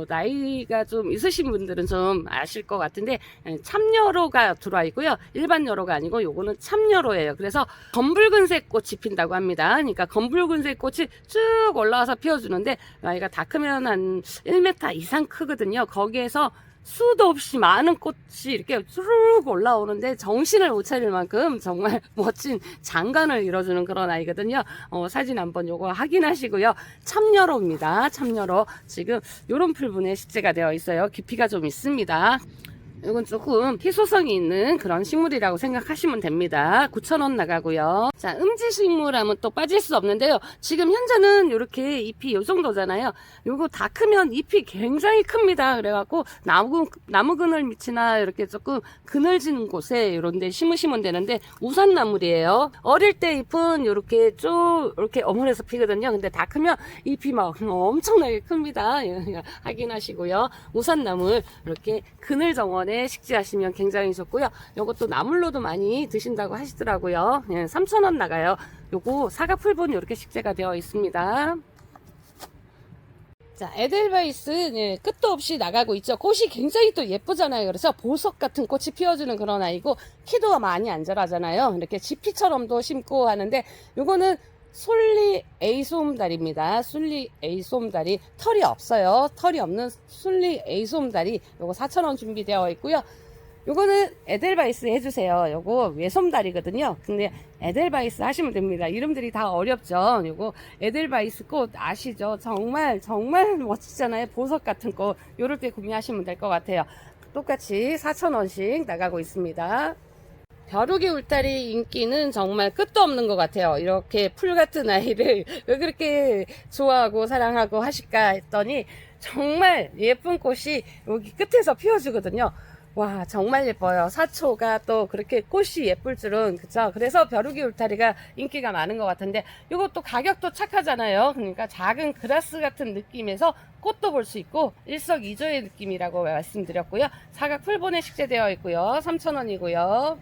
S1: 나이가 좀 있으신 분들은 좀 아실 것 같은데 참여로가 들어와 있고요. 일반 여로가 아니고 요거는 참여로예요. 그래서 검붉은색 꽃이 핀다고 합니다. 그러니까 검붉은색 꽃이 쭉 올라와서 피워주는데 나이가 다 크면 한 1m 이상 크거든요. 거기에서 수도 없이 많은 꽃이 이렇게 쭉 올라오는데 정신을 못 차릴 만큼 정말 멋진 장관을 이뤄주는 그런 아이거든요. 사진 한번 요거 확인하시고요. 참여로입니다. 참여로. 지금 요런 풀분에 식재가 되어 있어요. 깊이가 좀 있습니다. 이건 조금 희소성이 있는 그런 식물이라고 생각하시면 됩니다. 9,000원 나가고요. 자, 음지식물 하면 또 빠질 수 없는데요. 지금 현재는 이렇게 잎이 요 정도잖아요. 요거 다 크면 잎이 굉장히 큽니다. 그래갖고 나무 그늘 밑이나 이렇게 조금 그늘지는 곳에 이런 데 심으시면 되는데 우산나물이에요. 어릴 때 잎은 이렇게 쭉 이렇게 어물해서 피거든요. 근데 다 크면 잎이 막 엄청나게 큽니다. 확인하시고요. 우산나물 이렇게 그늘 정원에 식재하시면 굉장히 좋고요. 요것도 나물로도 많이 드신다고 하시더라고요. 3,000원 나가요. 요거 사각 풀분 이렇게 식재가 되어 있습니다. 자, 에델바이스 끝도 없이 나가고 있죠. 꽃이 굉장히 또 예쁘잖아요. 그래서 보석 같은 꽃이 피어주는 그런 아이고 키도 많이 안 자라잖아요. 이렇게 지피처럼도 심고 하는데 요거는 솔리 에이솜다리입니다. 솔리 에이솜다리 털이 없어요. 털이 없는 솔리 에이솜다리 요거 4,000원 준비되어 있고요. 요거는 에델바이스 해주세요. 요거 외솜다리거든요. 근데 에델바이스 하시면 됩니다. 이름들이 다 어렵죠. 요거 에델바이스 꽃 아시죠? 정말 멋지잖아요. 보석 같은 꽃. 요럴 때 구매하시면 될 것 같아요. 똑같이 4,000원씩 나가고 있습니다. 벼룩이 울타리 인기는 정말 끝도 없는 것 같아요. 이렇게 풀 같은 아이를 왜 그렇게 좋아하고 사랑하고 하실까 했더니 정말 예쁜 꽃이 여기 끝에서 피어주거든요. 와, 정말 예뻐요. 사초가 또 그렇게 꽃이 예쁠 줄은, 그쵸? 그래서 벼룩이 울타리가 인기가 많은 것 같은데, 이것도 가격도 착하잖아요. 그러니까 작은 그라스 같은 느낌에서 꽃도 볼 수 있고, 일석이조의 느낌이라고 말씀드렸고요. 사각 풀본에 식재되어 있고요. 3,000원이고요.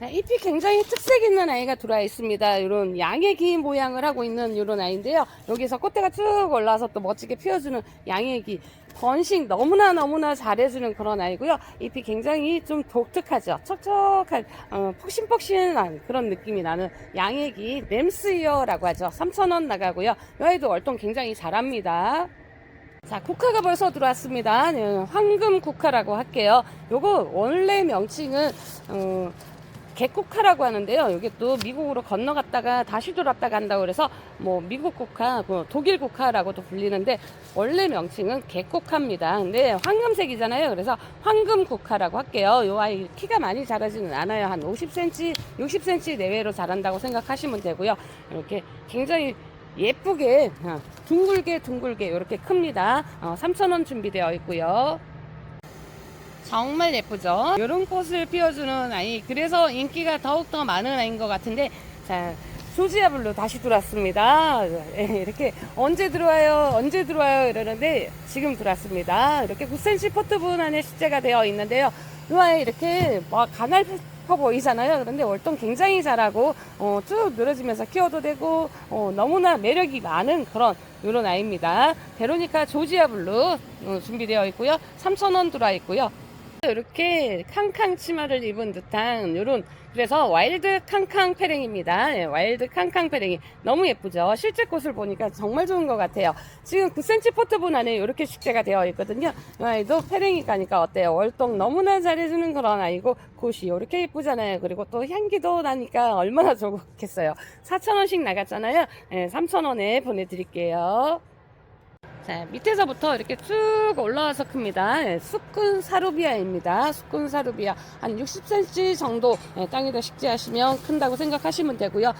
S1: 잎이 굉장히 특색 있는 아이가 들어와 있습니다. 이런 양애기 모양을 하고 있는 이런 아이인데요. 여기서 꽃대가 쭉 올라와서 또 멋지게 피워주는 양애기. 번식 너무나 잘해주는 그런 아이고요. 잎이 굉장히 좀 독특하죠. 촉촉한 폭신폭신한 그런 느낌이 나는 양애기 램스이어라고 하죠. 3,000원 나가고요. 이 아이도 월동 굉장히 잘합니다. 자, 국화가 벌써 들어왔습니다. 황금 국화라고 할게요. 요거 원래 명칭은 개국화라고 하는데요. 이게 또 미국으로 건너갔다가 다시 돌았다가 한다고 그래서 뭐 미국 국화, 독일 국화라고도 불리는데 원래 명칭은 개국화입니다. 근데 황금색이잖아요. 그래서 황금 국화라고 할게요. 이 아이 키가 많이 자라지는 않아요. 한 50cm, 60cm 내외로 자란다고 생각하시면 되고요. 이렇게 굉장히 예쁘게 둥글게 이렇게 큽니다. 3,000원 준비되어 있고요. 정말 예쁘죠? 이런 꽃을 피워주는 아이, 그래서 인기가 더욱더 많은 아이인 것 같은데, 자, 조지아 블루 다시 들어왔습니다. 이렇게 언제 들어와요 이러는데 지금 들어왔습니다. 이렇게 9cm 포트분 안에 식재가 되어 있는데요. 이 아이 이렇게 막 가날퍼 보이잖아요. 그런데 월동 굉장히 잘하고 쭉 늘어지면서 키워도 되고 너무나 매력이 많은 그런 이런 아이입니다. 베로니카 조지아 블루 준비되어 있고요. 3,000원 들어와 있고요. 이렇게 캉캉 치마를 입은 듯한 요런, 그래서 와일드 캉캉 페랭입니다. 네, 와일드 캉캉 페랭이 너무 예쁘죠. 실제 꽃을 보니까 정말 좋은 것 같아요. 지금 9cm 포트본 안에 이렇게 식재가 되어 있거든요. 이 아이도 페랭이 가니까 어때요? 월동 너무나 잘해주는 그런 아이고, 꽃이 이렇게 예쁘잖아요. 그리고 또 향기도 나니까 얼마나 좋겠어요. 4,000원씩 나갔잖아요. 네, 3,000원에 보내드릴게요. 자, 밑에서부터 이렇게 쭉 올라와서 큽니다. 예, 수꾼 사루비아입니다. 수꾼 사루비아. 한 60cm 정도 땅에다 식재하시면 큰다고 생각하시면 되고요.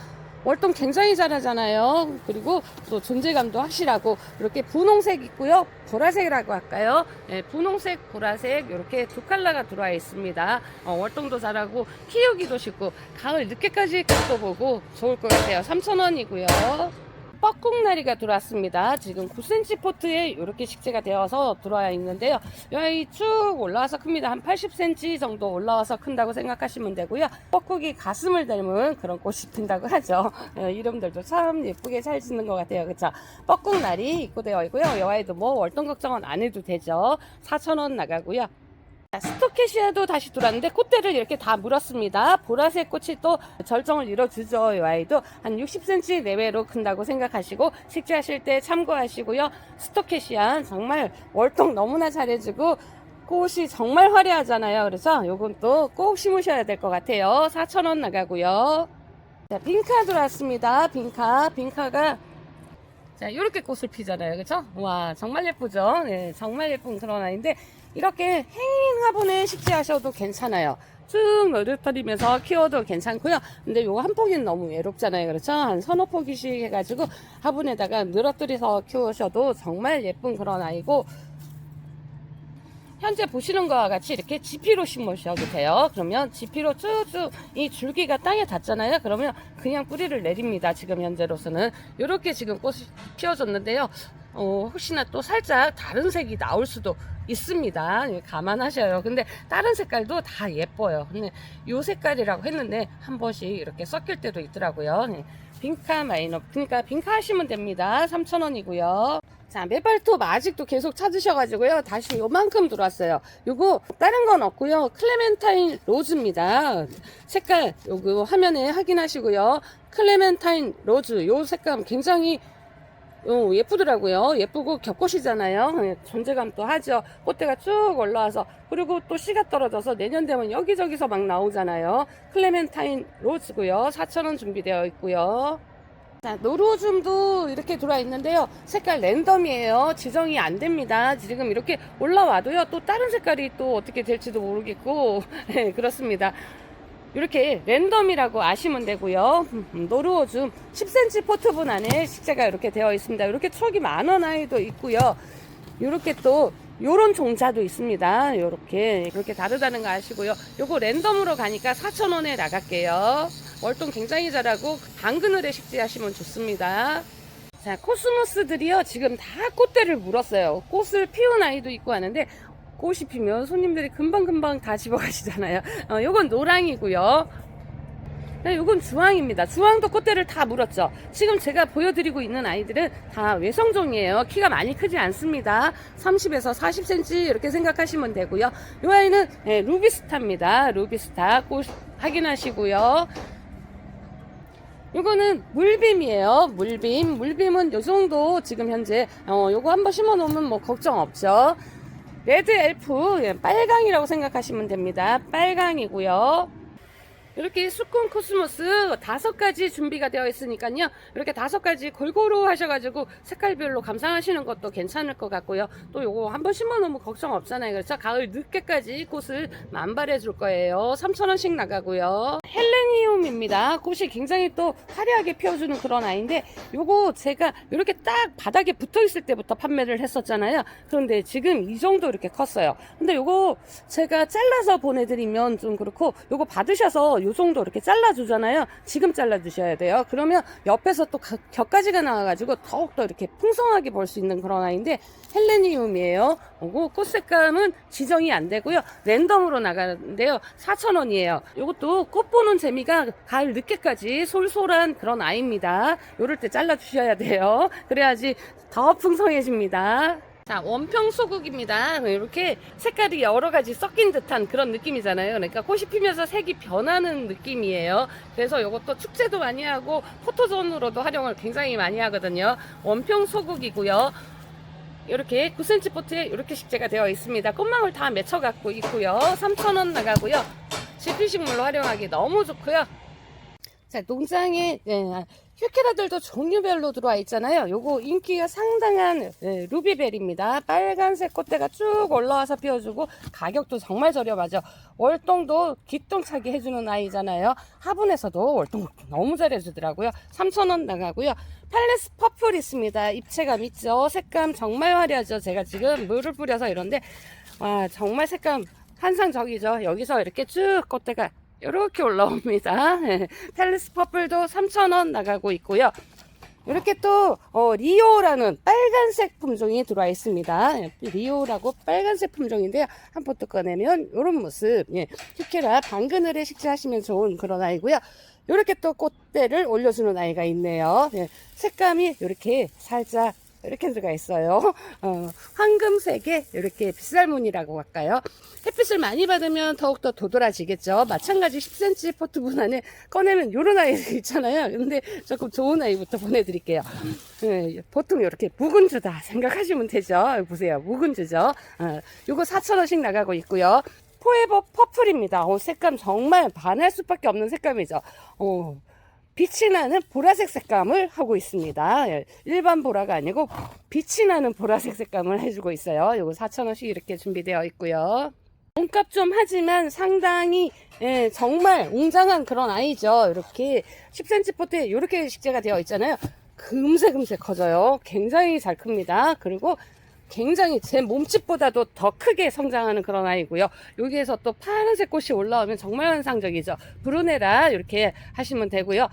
S1: 월동 굉장히 잘하잖아요. 그리고 또 존재감도 확실하고, 이렇게 분홍색 있고요. 보라색이라고 할까요? 예, 분홍색, 보라색 이렇게 두 컬러가 들어와 있습니다. 월동도 잘하고 키우기도 쉽고 가을 늦게까지 꽃도 보고 좋을 것 같아요. 3,000원이고요. 뻐꾹나리가 들어왔습니다. 지금 9cm 포트에 이렇게 식재가 되어서 들어와 있는데요. 여기 쭉 올라와서 큽니다. 한 80cm 정도 올라와서 큰다고 생각하시면 되고요. 뻐꾹이 가슴을 닮은 그런 꽃이 핀다고 하죠. 이름들도 참 예쁘게 잘 짓는 것 같아요. 그쵸? 뻐꾹나리 입고되어 있고요. 이 아이도 뭐 월동 걱정은 안 해도 되죠. 4,000원 나가고요. 스토케시아도 다시 들어왔는데 꽃대를 이렇게 다 물었습니다. 보라색 꽃이 또 절정을 이뤄주죠. 이 아이도 한 60cm 내외로 큰다고 생각하시고 식재하실 때 참고하시고요. 스토케시아 정말 월동 너무나 잘해주고 꽃이 정말 화려하잖아요. 그래서 요건 또 꼭 심으셔야 될 것 같아요. 4,000원 나가고요. 자, 빈카 들어왔습니다. 빈카가 자, 이렇게 꽃을 피잖아요. 그쵸? 와, 정말 예쁘죠? 네, 정말 예쁜 그런 아이인데, 이렇게 행잉 화분에 식재하셔도 괜찮아요. 쭉 너릇거리면서 키워도 괜찮고요. 근데 요거 한 포기는 너무 외롭잖아요. 그렇죠? 한 서너 포기씩 해가지고 화분에다가 늘어뜨려서 키우셔도 정말 예쁜 그런 아이고, 현재 보시는 것과 같이 이렇게 지피로 심으셔도 돼요. 그러면 지피로 쭉쭉 이 줄기가 땅에 닿잖아요. 그러면 그냥 뿌리를 내립니다. 지금 현재로서는 이렇게 지금 꽃이 피어졌는데요. 혹시나 또 살짝 다른 색이 나올 수도 있습니다. 감안하셔요. 근데 다른 색깔도 다 예뻐요. 근데 이 색깔이라고 했는데 한 번씩 이렇게 섞일 때도 있더라고요. 빈카 마이너, 그러니까 빈카 하시면 됩니다. 3,000원이고요. 자, 메발톱 아직도 계속 찾으셔가지고요. 다시 요만큼 들어왔어요. 요거 다른 건 없고요. 클레멘타인 로즈입니다. 색깔 요거 화면에 확인하시고요. 클레멘타인 로즈 요 색감 굉장히 예쁘더라고요. 예쁘고 겹꽃이잖아요. 존재감도 하죠. 꽃대가 쭉 올라와서, 그리고 또 씨가 떨어져서 내년 되면 여기저기서 막 나오잖아요. 클레멘타인 로즈고요. 4,000원 준비되어 있고요. 자, 노루줌도 이렇게 들어와 있는데요. 색깔 랜덤이에요. 지정이 안 됩니다. 지금 이렇게 올라와도요. 또 다른 색깔이 또 어떻게 될지도 모르겠고, 네, 그렇습니다. 이렇게 랜덤이라고 아시면 되고요. 노루오줌 10cm 포트분 안에 식재가 이렇게 되어 있습니다. 이렇게 촉이 많은 아이도 있고요. 이렇게 또 요런 종자도 있습니다. 이렇게 다르다는 거 아시고요. 요거 랜덤으로 가니까 4,000원에 나갈게요. 월동 굉장히 잘하고 당근을에 식재하시면 좋습니다. 자, 코스모스들이요. 지금 다 꽃대를 물었어요. 꽃을 피운 아이도 있고 하는데, 꽃이 피면 손님들이 금방금방 다 집어가시잖아요. 요건 노랑이고요. 요건 주황입니다. 주황도 꽃대를 다 물었죠. 지금 제가 보여드리고 있는 아이들은 다 외성종이에요. 키가 많이 크지 않습니다. 30에서 40cm 이렇게 생각하시면 되고요. 이 아이는 루비스타입니다. 루비스타 꽃 확인하시고요. 이거는 물빔이에요. 물빔은 요 정도 지금 현재 요거 한번 심어 놓으면 뭐 걱정 없죠. 레드 엘프, 빨강이라고 생각하시면 됩니다. 빨강이고요. 이렇게 수컷 코스모스 5가지 준비가 되어 있으니까요. 이렇게 5가지 골고루 하셔가지고 색깔별로 감상하시는 것도 괜찮을 것 같고요. 또 요거 한번 심어놓으면 걱정 없잖아요. 그래서 가을 늦게까지 꽃을 만발해 줄 거예요. 3,000원씩 나가고요. 헬레니움입니다. 꽃이 굉장히 또 화려하게 피워주는 그런 아이인데, 요거 제가 이렇게 딱 바닥에 붙어 있을 때부터 판매를 했었잖아요. 그런데 지금 이 정도 이렇게 컸어요. 근데 요거 제가 잘라서 보내드리면 좀 그렇고, 요거 받으셔서 요 정도 이렇게 잘라주잖아요. 지금 잘라주셔야 돼요. 그러면 옆에서 또 겹가지가 나와가지고 더욱더 이렇게 풍성하게 볼 수 있는 그런 아이인데, 헬레니움이에요. 꽃 색감은 지정이 안 되고요. 랜덤으로 나가는데요. 4,000원이에요. 요것도 꽃 보는 재미가 가을 늦게까지 솔솔한 그런 아이입니다. 요럴 때 잘라주셔야 돼요. 그래야지 더 풍성해집니다. 자, 원평 소국입니다. 이렇게 색깔이 여러 가지 섞인 듯한 그런 느낌이잖아요. 그러니까 꽃이 피면서 색이 변하는 느낌이에요. 그래서 이것도 축제도 많이 하고 포토존으로도 활용을 굉장히 많이 하거든요. 원평 소국이고요. 이렇게 9cm 포트에 이렇게 식재가 되어 있습니다. 꽃망울 다 맺혀 갖고 있고요. 3,000원 나가고요. 지피식물로 활용하기 너무 좋고요. 자, 농장에 휴케라들도 종류별로 들어와 있잖아요. 요거 인기가 상당한 루비벨입니다. 빨간색 꽃대가 쭉 올라와서 피워주고 가격도 정말 저렴하죠. 월동도 기똥차게 해주는 아이잖아요. 화분에서도 월동 너무 잘해주더라고요. 3,000원 나가고요. 팔레스 퍼플 있습니다. 입체감 있죠. 색감 정말 화려하죠. 제가 지금 물을 뿌려서 이런데 와, 정말 색감 환상적이죠. 여기서 이렇게 쭉 꽃대가 이렇게 올라옵니다. 팰리스 퍼플도 3,000원 나가고 있고요. 이렇게 또 리오라는 빨간색 품종이 들어와 있습니다. 리오라고 빨간색 품종인데요. 한 포트 꺼내면 이런 모습. 휴케라 방그늘에 식재하시면 좋은 그런 아이고요. 이렇게 또 꽃대를 올려주는 아이가 있네요. 색감이 이렇게 살짝 이렇게 들어가 있어요. 황금색의 이렇게 빗살무늬라고 할까요? 햇빛을 많이 받으면 더욱더 도드라지겠죠. 마찬가지 10cm 포트분 안에 꺼내면 이런 아이들 있잖아요. 근데 조금 좋은 아이부터 보내드릴게요. 보통 이렇게 묵은주다 생각하시면 되죠. 보세요. 묵은주죠. 요거 4,000원씩 나가고 있고요. 포에버 퍼플입니다. 색감 정말 반할 수밖에 없는 색감이죠. 빛이 나는 보라색 색감을 하고 있습니다. 일반 보라가 아니고 빛이 나는 보라색 색감을 해주고 있어요. 이거 4,000원씩 이렇게 준비되어 있고요. 몸값 좀 하지만 상당히 정말 웅장한 그런 아이죠. 이렇게 10cm 포트에 이렇게 식재가 되어 있잖아요. 금세 커져요. 굉장히 잘 큽니다. 그리고 굉장히 제 몸집보다도 더 크게 성장하는 그런 아이고요. 여기에서 또 파란색 꽃이 올라오면 정말 환상적이죠. 브루네라 이렇게 하시면 되고요.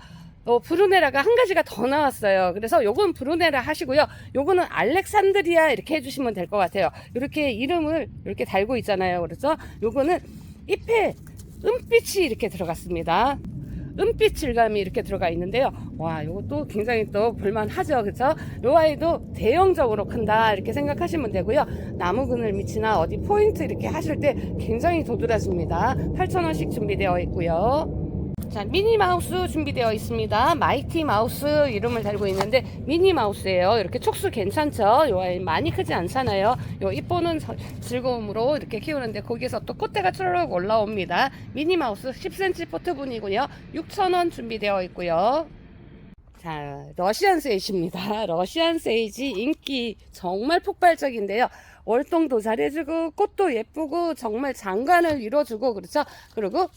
S1: 브루네라가 한 가지가 더 나왔어요. 그래서 요건 브루네라 하시고요. 요거는 알렉산드리아 이렇게 해주시면 될 것 같아요. 이렇게 이름을 이렇게 달고 있잖아요. 그래서 요거는 잎에 은빛이 이렇게 들어갔습니다. 은빛 질감이 이렇게 들어가 있는데요. 와, 이것도 굉장히 또 볼만하죠. 그렇죠? 요 아이도 대형적으로 큰다 이렇게 생각하시면 되고요. 나무 그늘 밑이나 어디 포인트 이렇게 하실 때 굉장히 도드라집니다. 8,000원씩 준비되어 있고요. 자, 미니마우스 준비되어 있습니다. 마이티 마우스 이름을 달고 있는데 미니마우스예요. 이렇게 촉수 괜찮죠? 요 아이 많이 크지 않잖아요. 요 이뻐는 즐거움으로 이렇게 키우는데 거기서 또 꽃대가 쭈르륵 올라옵니다. 미니마우스 10cm 포트분이고요. 6,000원 준비되어 있고요. 자, 러시안 세이지입니다. 러시안 세이지 인기 정말 폭발적인데요. 월동도 잘해주고 꽃도 예쁘고 정말 장관을 이뤄주고 그렇죠. 그리고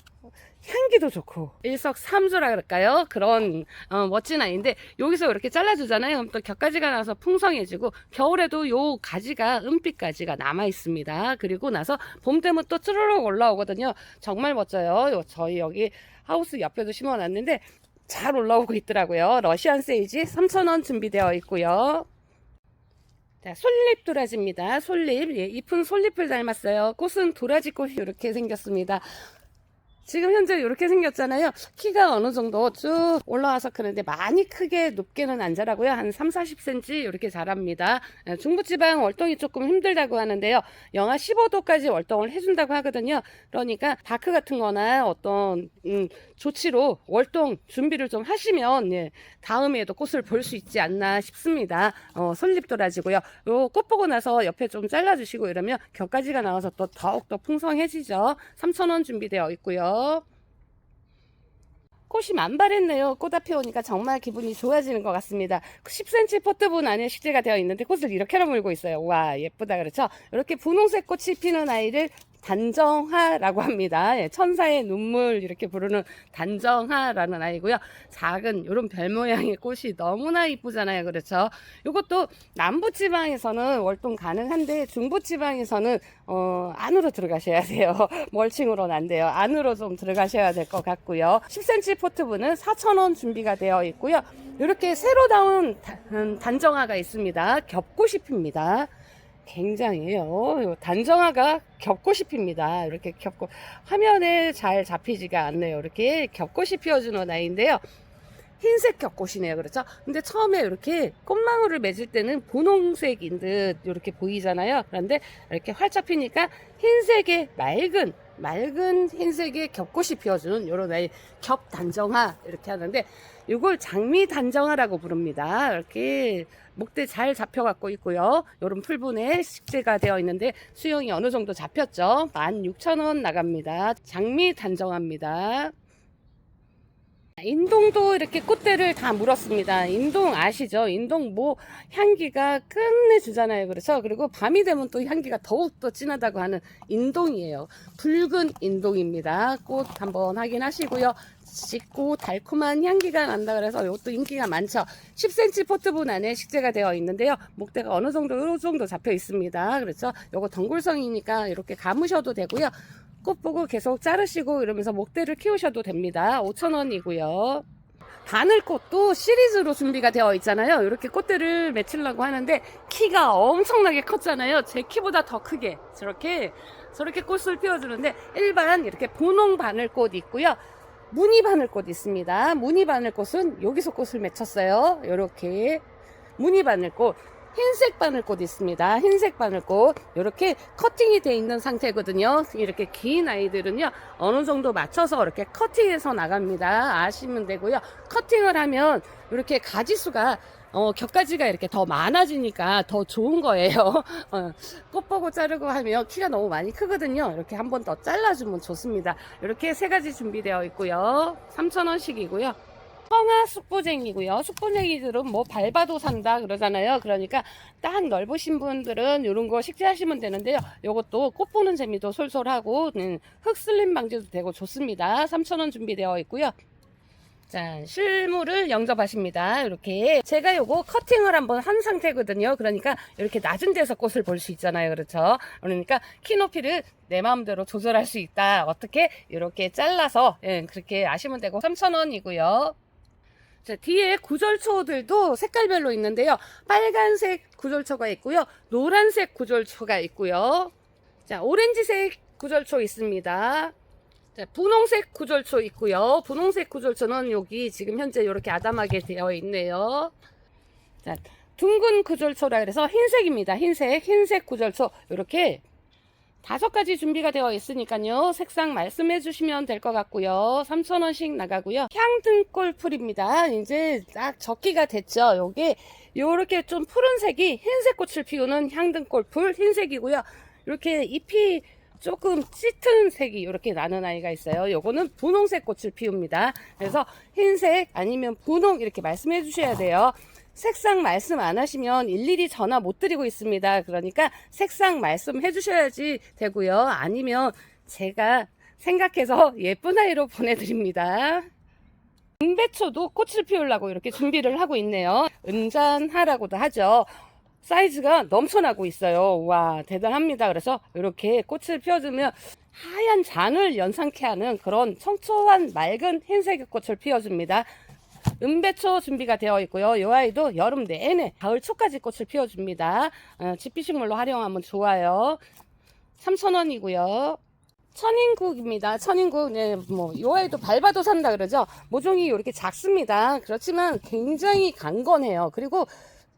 S1: 향기도 좋고 일석삼조라 그럴까요? 그런 멋진 아이인데 여기서 이렇게 잘라주잖아요. 그럼 또 겹가지가 나서 풍성해지고 겨울에도 요 가지가 은빛 가지가 남아 있습니다. 그리고 나서 봄 되면 또 쭈르륵 올라오거든요. 정말 멋져요. 저희 여기 하우스 옆에도 심어놨는데 잘 올라오고 있더라고요. 러시안 세이지 3,000원 준비되어 있고요. 자, 솔잎 도라지입니다. 솔잎, 잎은 솔잎을 닮았어요. 꽃은 도라지 꽃이 이렇게 생겼습니다. 지금 현재 이렇게 생겼잖아요. 키가 어느 정도 쭉 올라와서 그런데 많이 크게 높게는 안 자라고요. 한 3, 40cm 이렇게 자랍니다. 중부지방 월동이 조금 힘들다고 하는데요. 영하 15도까지 월동을 해준다고 하거든요. 그러니까 다크 같은 거나 어떤 조치로 월동 준비를 좀 하시면 다음에도 꽃을 볼 수 있지 않나 싶습니다. 솔잎 도라지고요. 요 꽃 보고 나서 옆에 좀 잘라주시고 이러면 겹가지가 나와서 또 더욱더 풍성해지죠. 3,000원 준비되어 있고요. 꽃이 만발했네요. 꽃 앞에 오니까 정말 기분이 좋아지는 것 같습니다. 10cm 포트분 안에 식재가 되어 있는데 꽃을 이렇게 물고 있어요. 와, 예쁘다 그렇죠? 이렇게 분홍색 꽃이 피는 아이를 단정화라고 합니다. 천사의 눈물 이렇게 부르는 단정화라는 아이고요. 작은 이런 별 모양의 꽃이 너무나 이쁘잖아요. 그렇죠? 이것도 남부지방에서는 월동 가능한데 중부지방에서는 안으로 들어가셔야 돼요. 멀칭으로는 안 돼요. 안으로 좀 들어가셔야 될 것 같고요. 10cm 포트분은 4,000원 준비가 되어 있고요. 이렇게 새로 나온 단정화가 있습니다. 겹꽃이 핍니다. 굉장해요. 단정화가 겹꽃이 핍니다. 이렇게 겹꽃 화면에 잘 잡히지가 않네요. 이렇게 겹꽃이 피어주는 아이인데요. 흰색 겹꽃이네요. 그렇죠? 근데 처음에 이렇게 꽃망울을 맺을 때는 분홍색인 듯 이렇게 보이잖아요. 그런데 이렇게 활짝 피니까 흰색의 맑은 흰색의 겹꽃이 피어주는 이런 아이 겹단정화 이렇게 하는데, 이걸 장미단정화라고 부릅니다. 이렇게 목대 잘 잡혀갖고 있고요. 요런 풀분에 식재가 되어 있는데 수영이 어느 정도 잡혔죠. 16,000원 나갑니다. 장미단정화입니다. 인동도 이렇게 꽃대를 다 물었습니다. 인동 아시죠? 인동 뭐 향기가 끝내주잖아요. 그래서 그리고 밤이 되면 또 향기가 더욱더 진하다고 하는 인동이에요. 붉은 인동입니다. 꽃 한번 확인하시고요. 짙고 달콤한 향기가 난다 그래서 이것도 인기가 많죠. 10cm 포트분 안에 식재가 되어 있는데요. 목대가 어느 정도 이 정도 잡혀 있습니다. 그렇죠? 요거 덩굴성이니까 이렇게 감으셔도 되고요. 꽃 보고 계속 자르시고 이러면서 목대를 키우셔도 됩니다. 5,000원이고요. 바늘꽃도 시리즈로 준비가 되어 있잖아요. 이렇게 꽃대를 맺히려고 하는데 키가 엄청나게 컸잖아요. 제 키보다 더 크게 저렇게 꽃을 피워주는데, 일반 이렇게 분홍 바늘꽃 있고요. 무늬 바늘꽃 있습니다. 무늬 바늘꽃은 여기서 꽃을 맺혔어요. 이렇게 무늬 바늘꽃. 흰색 바늘꽃 있습니다. 흰색 바늘꽃 이렇게 커팅이 돼 있는 상태거든요. 이렇게 긴 아이들은요 어느 정도 맞춰서 이렇게 커팅해서 나갑니다. 아시면 되고요. 커팅을 하면 이렇게 가지수가 겹가지가 이렇게 더 많아지니까 더 좋은 거예요. 꽃 보고 자르고 하면 키가 너무 많이 크거든요. 이렇게 한 번 더 잘라주면 좋습니다. 이렇게 세 가지 준비되어 있고요. 3,000원씩이고요. 청아 숙보쟁이고요. 숙보쟁이들은 뭐 밟아도 산다 그러잖아요. 그러니까 땅 넓으신 분들은 이런 거 식재하시면 되는데요. 이것도 꽃 보는 재미도 솔솔하고 흙슬림 방지도 되고 좋습니다. 3,000원 준비되어 있고요. 자, 실물을 영접하십니다. 이렇게 제가 요거 커팅을 한번 한 상태거든요. 그러니까 이렇게 낮은 데서 꽃을 볼 수 있잖아요. 그렇죠? 그러니까 키 높이를 내 마음대로 조절할 수 있다. 어떻게? 이렇게 잘라서 그렇게 아시면 되고 3,000원이고요. 자, 뒤에 구절초들도 색깔별로 있는데요. 빨간색 구절초가 있고요. 노란색 구절초가 있고요. 자, 오렌지색 구절초 있습니다. 자, 분홍색 구절초 있고요. 분홍색 구절초는 여기 지금 현재 이렇게 아담하게 되어 있네요. 자, 둥근 구절초라 그래서 흰색입니다. 흰색 구절초 이렇게 5가지 준비가 되어 있으니까요. 색상 말씀해 주시면 될 것 같고요. 3,000원씩 나가고요. 향등골 풀입니다. 이제 딱 적기가 됐죠. 요게 요렇게 좀 푸른색이 흰색 꽃을 피우는 향등골 풀 흰색이고요. 이렇게 잎이 조금 짙은 색이 이렇게 나는 아이가 있어요. 요거는 분홍색 꽃을 피웁니다. 그래서 흰색 아니면 분홍 이렇게 말씀해 주셔야 돼요. 색상 말씀 안 하시면 일일이 전화 못 드리고 있습니다. 그러니까 색상 말씀해 주셔야지 되고요. 아니면 제가 생각해서 예쁜 아이로 보내드립니다. 은배초도 꽃을 피우려고 이렇게 준비를 하고 있네요. 은잔하라고도 하죠. 사이즈가 넘쳐나고 있어요. 와, 대단합니다. 그래서 이렇게 꽃을 피워주면 하얀 잔을 연상케 하는 그런 청초한 맑은 흰색의 꽃을 피워줍니다. 은배초 준비가 되어 있고요. 이 아이도 여름 내내 가을 초까지 꽃을 피워줍니다. 집비식물로 활용하면 좋아요. 3,000원이고요. 천인국입니다. 천인국, 네, 이 아이도 밟아도 산다 그러죠. 모종이 이렇게 작습니다. 그렇지만 굉장히 강건해요. 그리고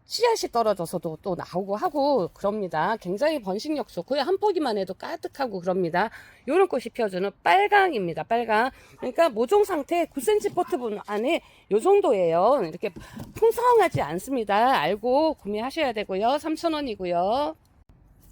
S1: 씨앗이 떨어져서도 또 나오고 하고 그럽니다. 굉장히 번식력 좋고요. 한 포기만 해도 까득하고 그럽니다. 요런 꽃이 피어주는 빨강입니다. 빨강. 그러니까 모종 상태 9cm 포트분 안에 요 정도예요. 이렇게 풍성하지 않습니다. 알고 구매하셔야 되고요. 3,000원이고요.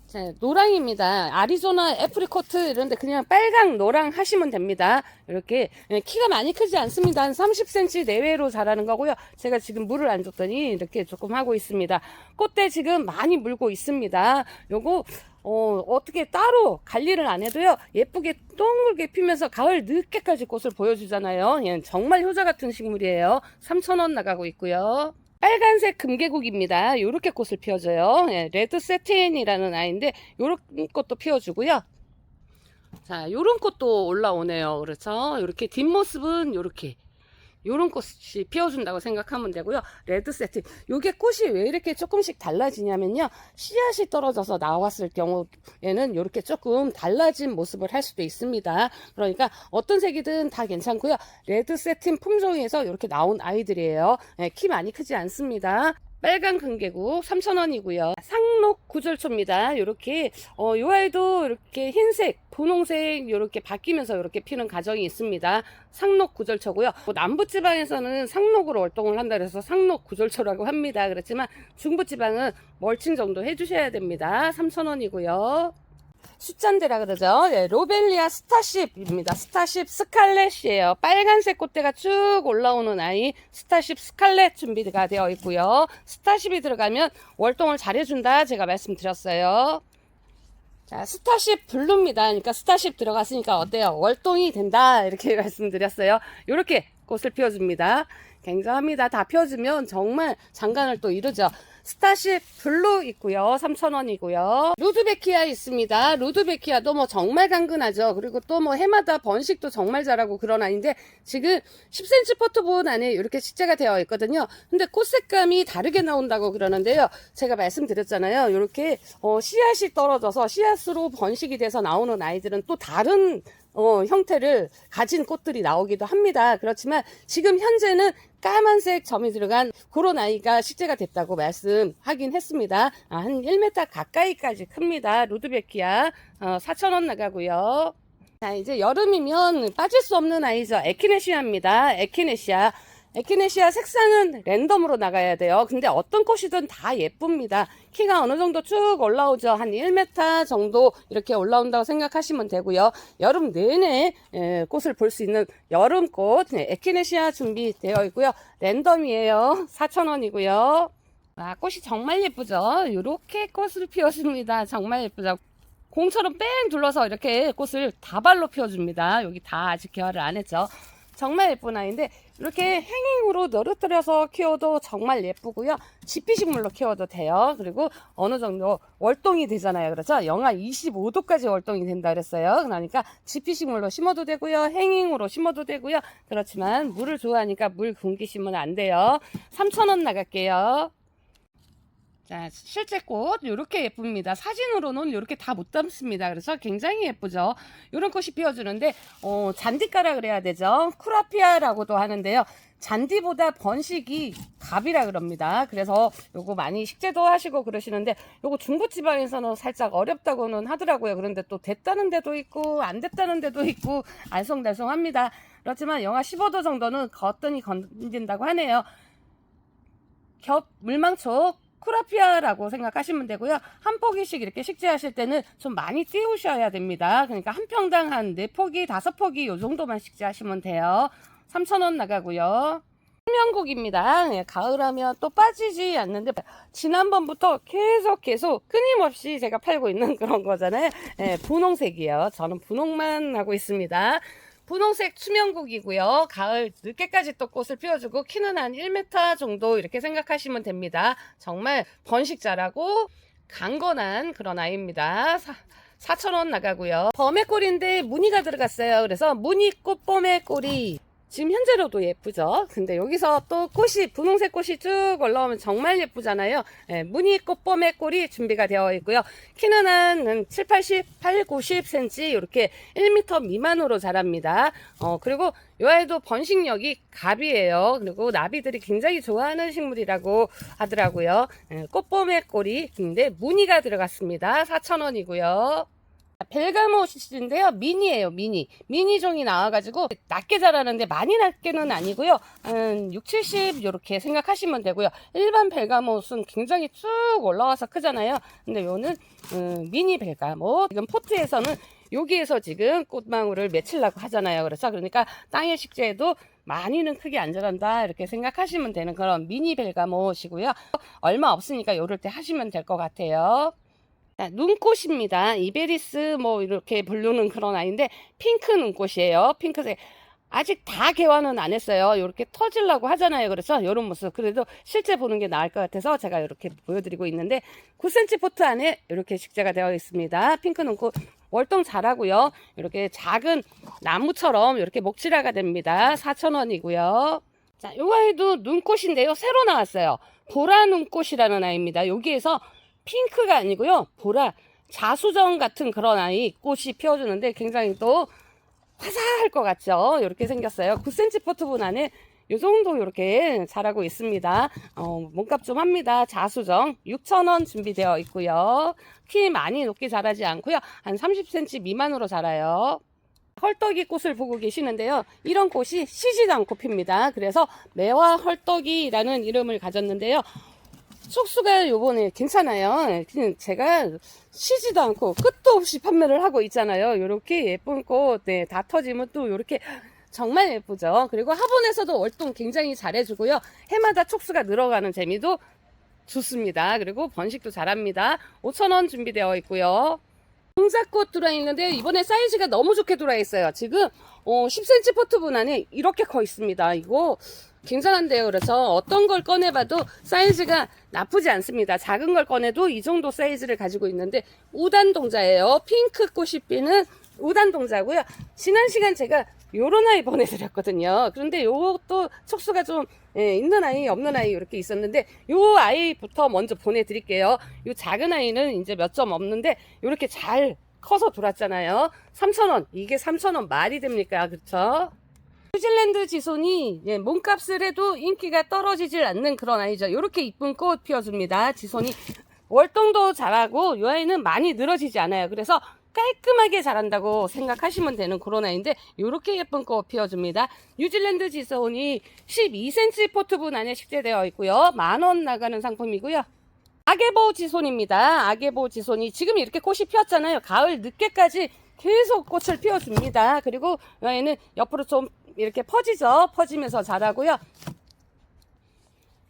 S1: 자, 노랑입니다. 아리조나 애프리코트 이런데 그냥 빨강 노랑 하시면 됩니다. 이렇게 키가 많이 크지 않습니다. 한 30cm 내외로 자라는 거고요. 제가 지금 물을 안 줬더니 이렇게 조금 하고 있습니다. 꽃대 지금 많이 물고 있습니다. 요거 어떻게 따로 관리를 안 해도요 예쁘게 동글게 피면서 가을 늦게까지 꽃을 보여주잖아요. 정말 효자 같은 식물이에요. 3,000원 나가고 있고요. 빨간색 금계국입니다. 이렇게 꽃을 피워줘요. 레드 세틴이라는 아이인데 이런 꽃도 피워주고요. 자, 요런 꽃도 올라오네요. 그렇죠? 이렇게 뒷모습은 이렇게 요런 꽃이 피워준다고 생각하면 되고요. 레드 세팅. 요게 꽃이 왜 이렇게 조금씩 달라지냐면요. 씨앗이 떨어져서 나왔을 경우에는 이렇게 조금 달라진 모습을 할 수도 있습니다. 그러니까 어떤 색이든 다 괜찮고요. 레드 세팅 품종에서 이렇게 나온 아이들이에요. 네, 키 많이 크지 않습니다. 빨간 금계국 3,000원이고요. 상록 구절초입니다. 이렇게 요 아이도 이렇게 흰색, 분홍색 이렇게 바뀌면서 이렇게 피는 과정이 있습니다. 상록 구절초고요. 남부지방에서는 상록으로 월동을 한다 그래서 상록 구절초라고 합니다. 그렇지만 중부지방은 멀칭 정도 해주셔야 됩니다. 3,000원이고요. 숫잔대라 그러죠. 네, 로벨리아 스타쉽입니다. 스타쉽 스칼렛이에요. 빨간색 꽃대가 쭉 올라오는 아이 스타쉽 스칼렛 준비가 되어 있고요. 스타쉽이 들어가면 월동을 잘해준다 제가 말씀드렸어요. 자, 스타쉽 블루입니다. 그러니까 스타쉽 들어갔으니까 어때요? 월동이 된다 이렇게 말씀드렸어요. 이렇게 꽃을 피워줍니다. 굉장합니다. 다 피워주면 정말 장관을 또 이루죠. 스타쉽 블루 있고요. 3,000원이고요. 루드베키아 있습니다. 루드베키아도 뭐 정말 강근하죠. 그리고 또 뭐 해마다 번식도 정말 잘하고 그런 아이인데 지금 10cm 포트본 안에 이렇게 식재가 되어 있거든요. 근데 꽃 색감이 다르게 나온다고 그러는데요. 제가 말씀드렸잖아요. 이렇게 씨앗이 떨어져서 씨앗으로 번식이 돼서 나오는 아이들은 또 다른 형태를 가진 꽃들이 나오기도 합니다. 그렇지만 지금 현재는 까만색 점이 들어간 그런 아이가 식재가 됐다고 말씀하긴 했습니다. 한 1m 가까이까지 큽니다. 루드베키아 4,000원 나가고요. 자, 이제 여름이면 빠질 수 없는 아이죠. 에키네시아입니다. 에키네시아 색상은 랜덤으로 나가야 돼요. 근데 어떤 꽃이든 다 예쁩니다. 키가 어느 정도 쭉 올라오죠. 한 1m 정도 이렇게 올라온다고 생각하시면 되고요. 여름 내내 꽃을 볼 수 있는 여름꽃 에키네시아 준비되어 있고요. 랜덤이에요. 4,000원이고요. 아, 꽃이 정말 예쁘죠. 이렇게 꽃을 피워줍니다. 정말 예쁘죠. 공처럼 뺑 둘러서 이렇게 꽃을 다발로 피워줍니다. 여기 다 아직 개화를 안 했죠. 정말 예쁜 아이인데 이렇게 행잉으로 너릇들여서 키워도 정말 예쁘고요. 지피식물로 키워도 돼요. 그리고 어느 정도 월동이 되잖아요. 그렇죠? 영하 25도까지 월동이 된다 그랬어요. 그러니까 지피식물로 심어도 되고요. 행잉으로 심어도 되고요. 그렇지만 물을 좋아하니까 물 굶기시면 안 돼요. 3,000원 나갈게요. 자, 실제 꽃 이렇게 예쁩니다. 사진으로는 이렇게 다 못 담습니다. 그래서 굉장히 예쁘죠. 이런 꽃이 피어주는데 잔디가라 그래야 되죠. 쿠라피아라고도 하는데요. 잔디보다 번식이 갑이라 그럽니다. 그래서 요거 많이 식재도 하시고 그러시는데 요거 중부지방에서는 살짝 어렵다고는 하더라고요. 그런데 또 됐다는 데도 있고 안 됐다는 데도 있고 알쏭달쏭합니다. 그렇지만 영하 15도 정도는 거뜬히 건진다고 하네요. 겹 물망초 쿠라피아라고 생각하시면 되고요. 한 포기씩 이렇게 식재하실 때는 좀 많이 띄우셔야 됩니다. 그러니까 한 평당 한 4포기, 5포기 요 정도만 식재하시면 돼요. 3,000원 나가고요. 수명국입니다. 네, 가을하면 또 빠지지 않는데 지난번부터 계속 끊임없이 제가 팔고 있는 그런 거잖아요. 네, 분홍색이요. 저는 분홍만 하고 있습니다. 분홍색 수명국이고요. 가을 늦게까지 또 꽃을 피워주고 키는 한 1m 정도 이렇게 생각하시면 됩니다. 정말 번식 잘하고 강건한 그런 아이입니다. 4,000원 나가고요. 범의꼬리인데 무늬가 들어갔어요. 그래서 무늬꽃 범의꼬리. 지금 현재로도 예쁘죠. 근데 여기서 또 꽃이 분홍색 꽃이 쭉 올라오면 정말 예쁘잖아요. 네, 무늬꽃 봄의꼴이 준비가 되어 있고요. 키는 한 7, 80, 8, 90cm 이렇게 1m 미만으로 자랍니다. 그리고 이 아이도 번식력이 갑이에요. 그리고 나비들이 굉장히 좋아하는 식물이라고 하더라고요. 네, 꽃봄의꼴이 근데 무늬가 들어갔습니다. 4,000원이고요. 벨가모시인데요. 미니예요. 미니종이 나와가지고 낮게 자라는데 많이 낮게는 아니고요. 한 6, 70 이렇게 생각하시면 되고요. 일반 벨가못은 굉장히 쭉 올라와서 크잖아요. 근데 요는 미니 벨가못. 지금 포트에서는 여기에서 지금 꽃망울을 맺히려고 하잖아요. 그러니까 땅에 식재해도 많이는 크게 안 자란다 이렇게 생각하시면 되는 그런 미니 벨가못이고요. 얼마 없으니까 요럴 때 하시면 될 것 같아요. 자, 눈꽃입니다. 이베리스 뭐 이렇게 부르는 그런 아이인데 핑크 눈꽃이에요. 핑크색. 아직 다 개화는 안 했어요. 이렇게 터지려고 하잖아요. 그래서 이런 모습. 그래도 실제 보는 게 나을 것 같아서 제가 이렇게 보여드리고 있는데 9cm 포트 안에 이렇게 식재가 되어 있습니다. 핑크 눈꽃 월동 잘하고요. 이렇게 작은 나무처럼 이렇게 목질화가 됩니다. 4,000원이고요. 자, 요 아이도 눈꽃인데요. 새로 나왔어요. 보라 눈꽃이라는 아이입니다. 여기에서 핑크가 아니고요. 보라, 자수정 같은 그런 아이 꽃이 피어주는데 굉장히 또 화사할 것 같죠? 이렇게 생겼어요. 9cm 포트분 안에 요 정도 이렇게 자라고 있습니다. 몸값 좀 합니다. 자수정 6,000원 준비되어 있고요. 키 많이 높게 자라지 않고요. 한 30cm 미만으로 자라요. 헐떡이 꽃을 보고 계시는데요. 이런 꽃이 시지도 않고 핍니다. 그래서 매화 헐떡이라는 이름을 가졌는데요. 촉수가 요번에 괜찮아요. 제가 쉬지도 않고 끝도 없이 판매를 하고 있잖아요. 이렇게 예쁜 꽃, 네, 다 터지면 또 이렇게 정말 예쁘죠. 그리고 화분에서도 월동 굉장히 잘해주고요. 해마다 촉수가 늘어가는 재미도 좋습니다. 그리고 번식도 잘합니다. 5,000원 준비되어 있고요. 동작꽃 들어있는데 이번에 사이즈가 너무 좋게 들어있어요. 지금 10cm 포트분 안에 이렇게 커 있습니다. 이거 굉장한데요. 그래서 어떤 걸 꺼내봐도 사이즈가 나쁘지 않습니다. 작은 걸 꺼내도 이 정도 사이즈를 가지고 있는데 우단동자예요. 핑크 꽃이 피는 우단동자고요. 지난 시간 제가 요런 아이 보내드렸거든요. 그런데 요것도 촉수가 좀 있는 아이 없는 아이 이렇게 있었는데 요 아이부터 먼저 보내드릴게요. 요 작은 아이는 이제 몇 점 없는데 요렇게 잘 커서 돌았잖아요. 3,000원. 이게 3,000원 말이 됩니까? 그렇죠? 뉴질랜드 지손이 몸값을 해도 인기가 떨어지질 않는 그런 아이죠. 이렇게 이쁜 꽃 피워줍니다. 지손이 월동도 잘하고 이 아이는 많이 늘어지지 않아요. 그래서 깔끔하게 자란다고 생각하시면 되는 그런 아이인데 이렇게 예쁜 꽃 피워줍니다. 뉴질랜드 지손이 12cm 포트분 안에 식재되어 있고요. 10,000원 나가는 상품이고요. 아게보 지손입니다. 아게보 지손이 지금 이렇게 꽃이 피었잖아요. 가을 늦게까지 계속 꽃을 피워줍니다. 그리고 이 아이는 옆으로 좀 이렇게 퍼지죠. 퍼지면서 자라고요.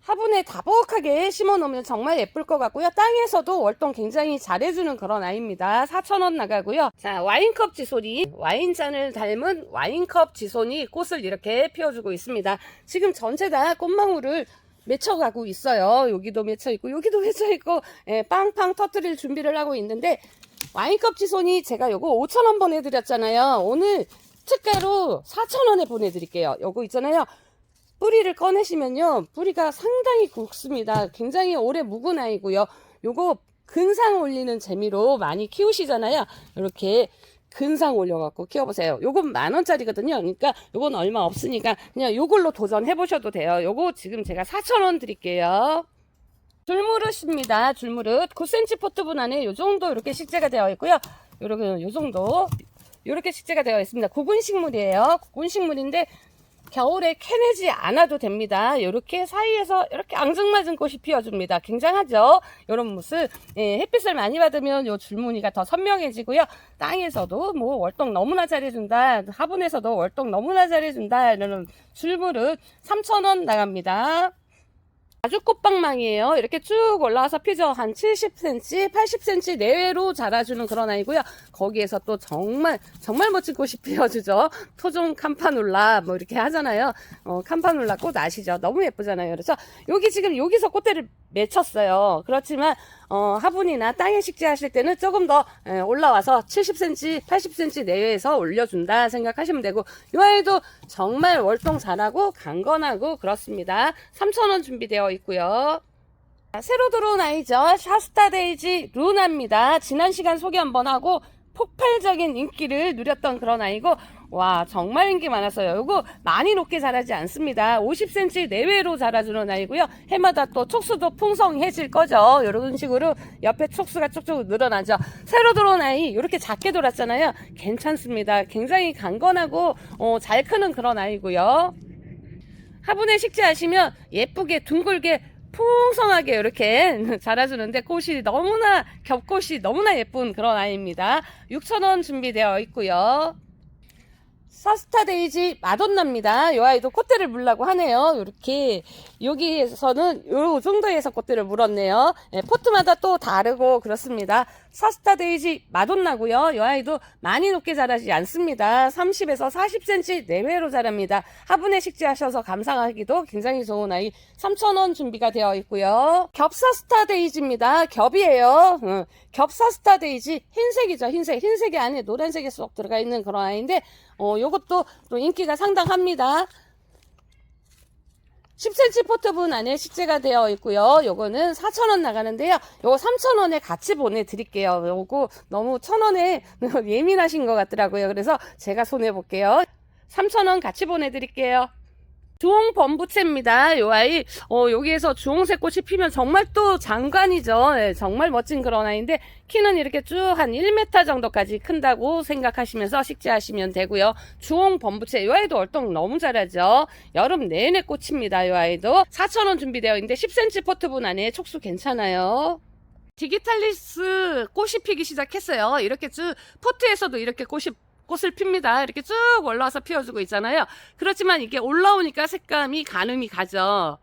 S1: 화분에 다복하게 심어 놓으면 정말 예쁠 것 같고요. 땅에서도 월동 굉장히 잘해주는 그런 아이입니다. 4,000원 나가고요. 자, 와인컵 지손이 와인잔을 닮은 와인컵 지손이 꽃을 이렇게 피워주고 있습니다. 지금 전체 다 꽃망울을 맺혀가고 있어요. 여기도 맺혀 있고 여기도 맺혀 있고 빵빵 터뜨릴 준비를 하고 있는데 와인컵 지손이 제가 요거 5,000원 보내드렸잖아요. 오늘 특가로 4,000원에 보내드릴게요. 요거 있잖아요. 뿌리를 꺼내시면요. 뿌리가 상당히 굵습니다. 굉장히 오래 묵은 아이고요. 요거 근상 올리는 재미로 많이 키우시잖아요. 이렇게 근상 올려갖고 키워보세요. 요건 10,000원짜리거든요. 그러니까 요건 얼마 없으니까 그냥 요걸로 도전해보셔도 돼요. 요거 지금 제가 4,000원 드릴게요. 줄무릇입니다. 줄무릇 9cm 포트분 안에 요 정도 이렇게 식재가 되어 있고요. 요렇게 요 정도 이렇게 식재가 되어 있습니다. 구근식물이에요. 구근식물인데 겨울에 캐내지 않아도 됩니다. 이렇게 사이에서 이렇게 앙증맞은 꽃이 피어줍니다. 굉장하죠? 이런 모습. 햇빛을 많이 받으면 요 줄무늬가 더 선명해지고요. 땅에서도 뭐 월동 너무나 잘해준다. 화분에서도 월동 너무나 잘해준다. 이런 줄무릇 3,000원 나갑니다. 아주 꽃방망이에요. 이렇게 쭉 올라와서 피죠. 한 70cm, 80cm 내외로 자라주는 그런 아이고요. 거기에서 또 정말 멋진 꽃이 피어주죠. 토종 캄파눌라 뭐 이렇게 하잖아요. 캄파눌라 꽃 아시죠? 너무 예쁘잖아요. 그래서 여기 지금 여기서 꽃대를 맺혔어요. 그렇지만 화분이나 땅에 식재하실 때는 조금 더 올라와서 70cm, 80cm 내외에서 올려준다 생각하시면 되고 이 아이도 정말 월동 잘하고 강건하고 그렇습니다. 3,000원 준비되어 있고요. 새로 들어온 아이죠. 샤스타데이지 루나입니다. 지난 시간 소개 한번 하고 폭발적인 인기를 누렸던 그런 아이고 와 정말 인기 많았어요. 요거 많이 높게 자라지 않습니다. 50cm 내외로 자라주는 아이고요. 해마다 또 촉수도 풍성해질 거죠. 이런 식으로 옆에 촉수가 쭉쭉 늘어나죠. 새로 들어온 아이 이렇게 작게 돌았잖아요. 괜찮습니다. 굉장히 강건하고 잘 크는 그런 아이고요. 화분에 식재하시면 예쁘게 둥글게 풍성하게 이렇게 자라주는데 꽃이 너무나 겹꽃이 너무나 예쁜 그런 아이입니다. 6,000원 준비되어 있고요. 사스타데이지 마돈나입니다. 이 아이도 꽃대를 물라고 하네요. 이렇게 여기에서는 이 정도에서 꽃대를 물었네요. 포트마다 또 다르고 그렇습니다. 사스타데이지 마돈나고요. 이 아이도 많이 높게 자라지 않습니다. 30에서 40cm 내외로 자랍니다. 화분에 식재하셔서 감상하기도 굉장히 좋은 아이. 3,000원 준비가 되어 있고요. 겹사스타데이지입니다. 겹이에요. 겹사스타데이지 흰색이죠. 흰색이 안에 노란색이 쏙 들어가 있는 그런 아이인데 요것도 또 인기가 상당합니다. 10cm 포트분 안에 식재가 되어 있고요. 요거는 4,000원 나가는데요. 요거 3,000원에 같이 보내드릴게요. 요거 너무 1,000원에 예민하신 것 같더라고요. 그래서 제가 손해볼게요. 3,000원 같이 보내드릴게요. 주홍 범부채입니다. 요 아이, 여기에서 주홍색 꽃이 피면 정말 또 장관이죠. 네, 정말 멋진 그런 아이인데, 키는 이렇게 쭉 한 1m 정도까지 큰다고 생각하시면서 식재하시면 되고요. 주홍 범부채, 요 아이도 월동 너무 잘하죠. 여름 내내 꽃입니다. 요 아이도. 4,000원 준비되어 있는데, 10cm 포트분 안에 촉수 괜찮아요. 디기탈리스 꽃이 피기 시작했어요. 이렇게 쭉, 포트에서도 이렇게 꽃을 핍니다. 이렇게 쭉 올라와서 피워주고 있잖아요. 그렇지만 이게 올라오니까 색감이 가늠이 가죠.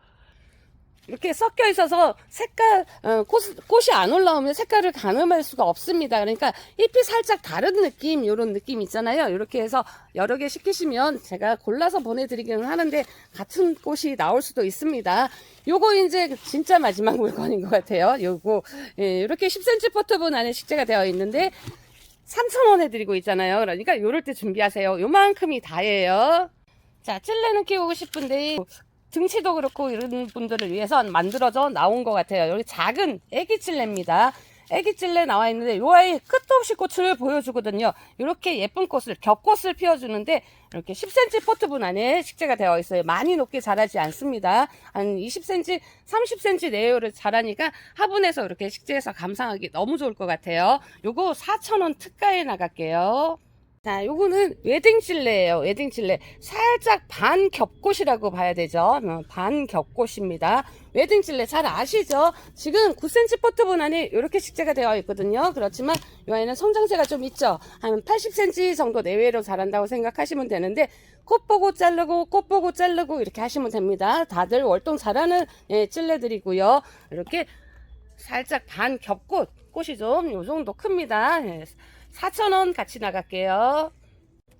S1: 이렇게 섞여 있어서 꽃이 안 올라오면 색깔을 가늠할 수가 없습니다. 그러니까 잎이 살짝 다른 느낌, 이런 느낌 있잖아요. 이렇게 해서 여러 개 시키시면 제가 골라서 보내드리기는 하는데 같은 꽃이 나올 수도 있습니다. 요거 이제 진짜 마지막 물건인 것 같아요. 요거, 예, 이렇게 10cm 포트분 안에 식재가 되어 있는데 3,000원에 드리고 있잖아요. 그러니까 요럴 때 준비하세요. 요만큼이 다예요. 자, 찔레는 키우고 싶은데 등치도 그렇고 이런 분들을 위해서 만들어져 나온 것 같아요. 여기 작은 애기 찔레입니다. 애기 찔레 나와 있는데 요 아이 끝도 없이 꽃을 보여주거든요. 이렇게 예쁜 꽃을 겹꽃을 피워주는데 이렇게 10cm 포트분 안에 식재가 되어 있어요. 많이 높게 자라지 않습니다. 한 20cm, 30cm 내외로 자라니까 화분에서 이렇게 식재해서 감상하기 너무 좋을 것 같아요. 요거 4,000원 특가에 나갈게요. 자, 요거는 웨딩 찔레예요. 웨딩 찔레. 살짝 반 겹꽃이라고 봐야 되죠. 반 겹꽃입니다. 웨딩 찔레 잘 아시죠? 지금 9cm 포트분 안에 이렇게 식재가 되어 있거든요. 그렇지만 이 아이는 성장세가 좀 있죠. 한 80cm 정도 내외로 자란다고 생각하시면 되는데 꽃 보고 자르고 꽃 보고 자르고 이렇게 하시면 됩니다. 다들 월동 잘하는 찔레들이고요. 이렇게 살짝 반 겹꽃 꽃이 좀 요 정도 큽니다. 4,000원 같이 나갈게요.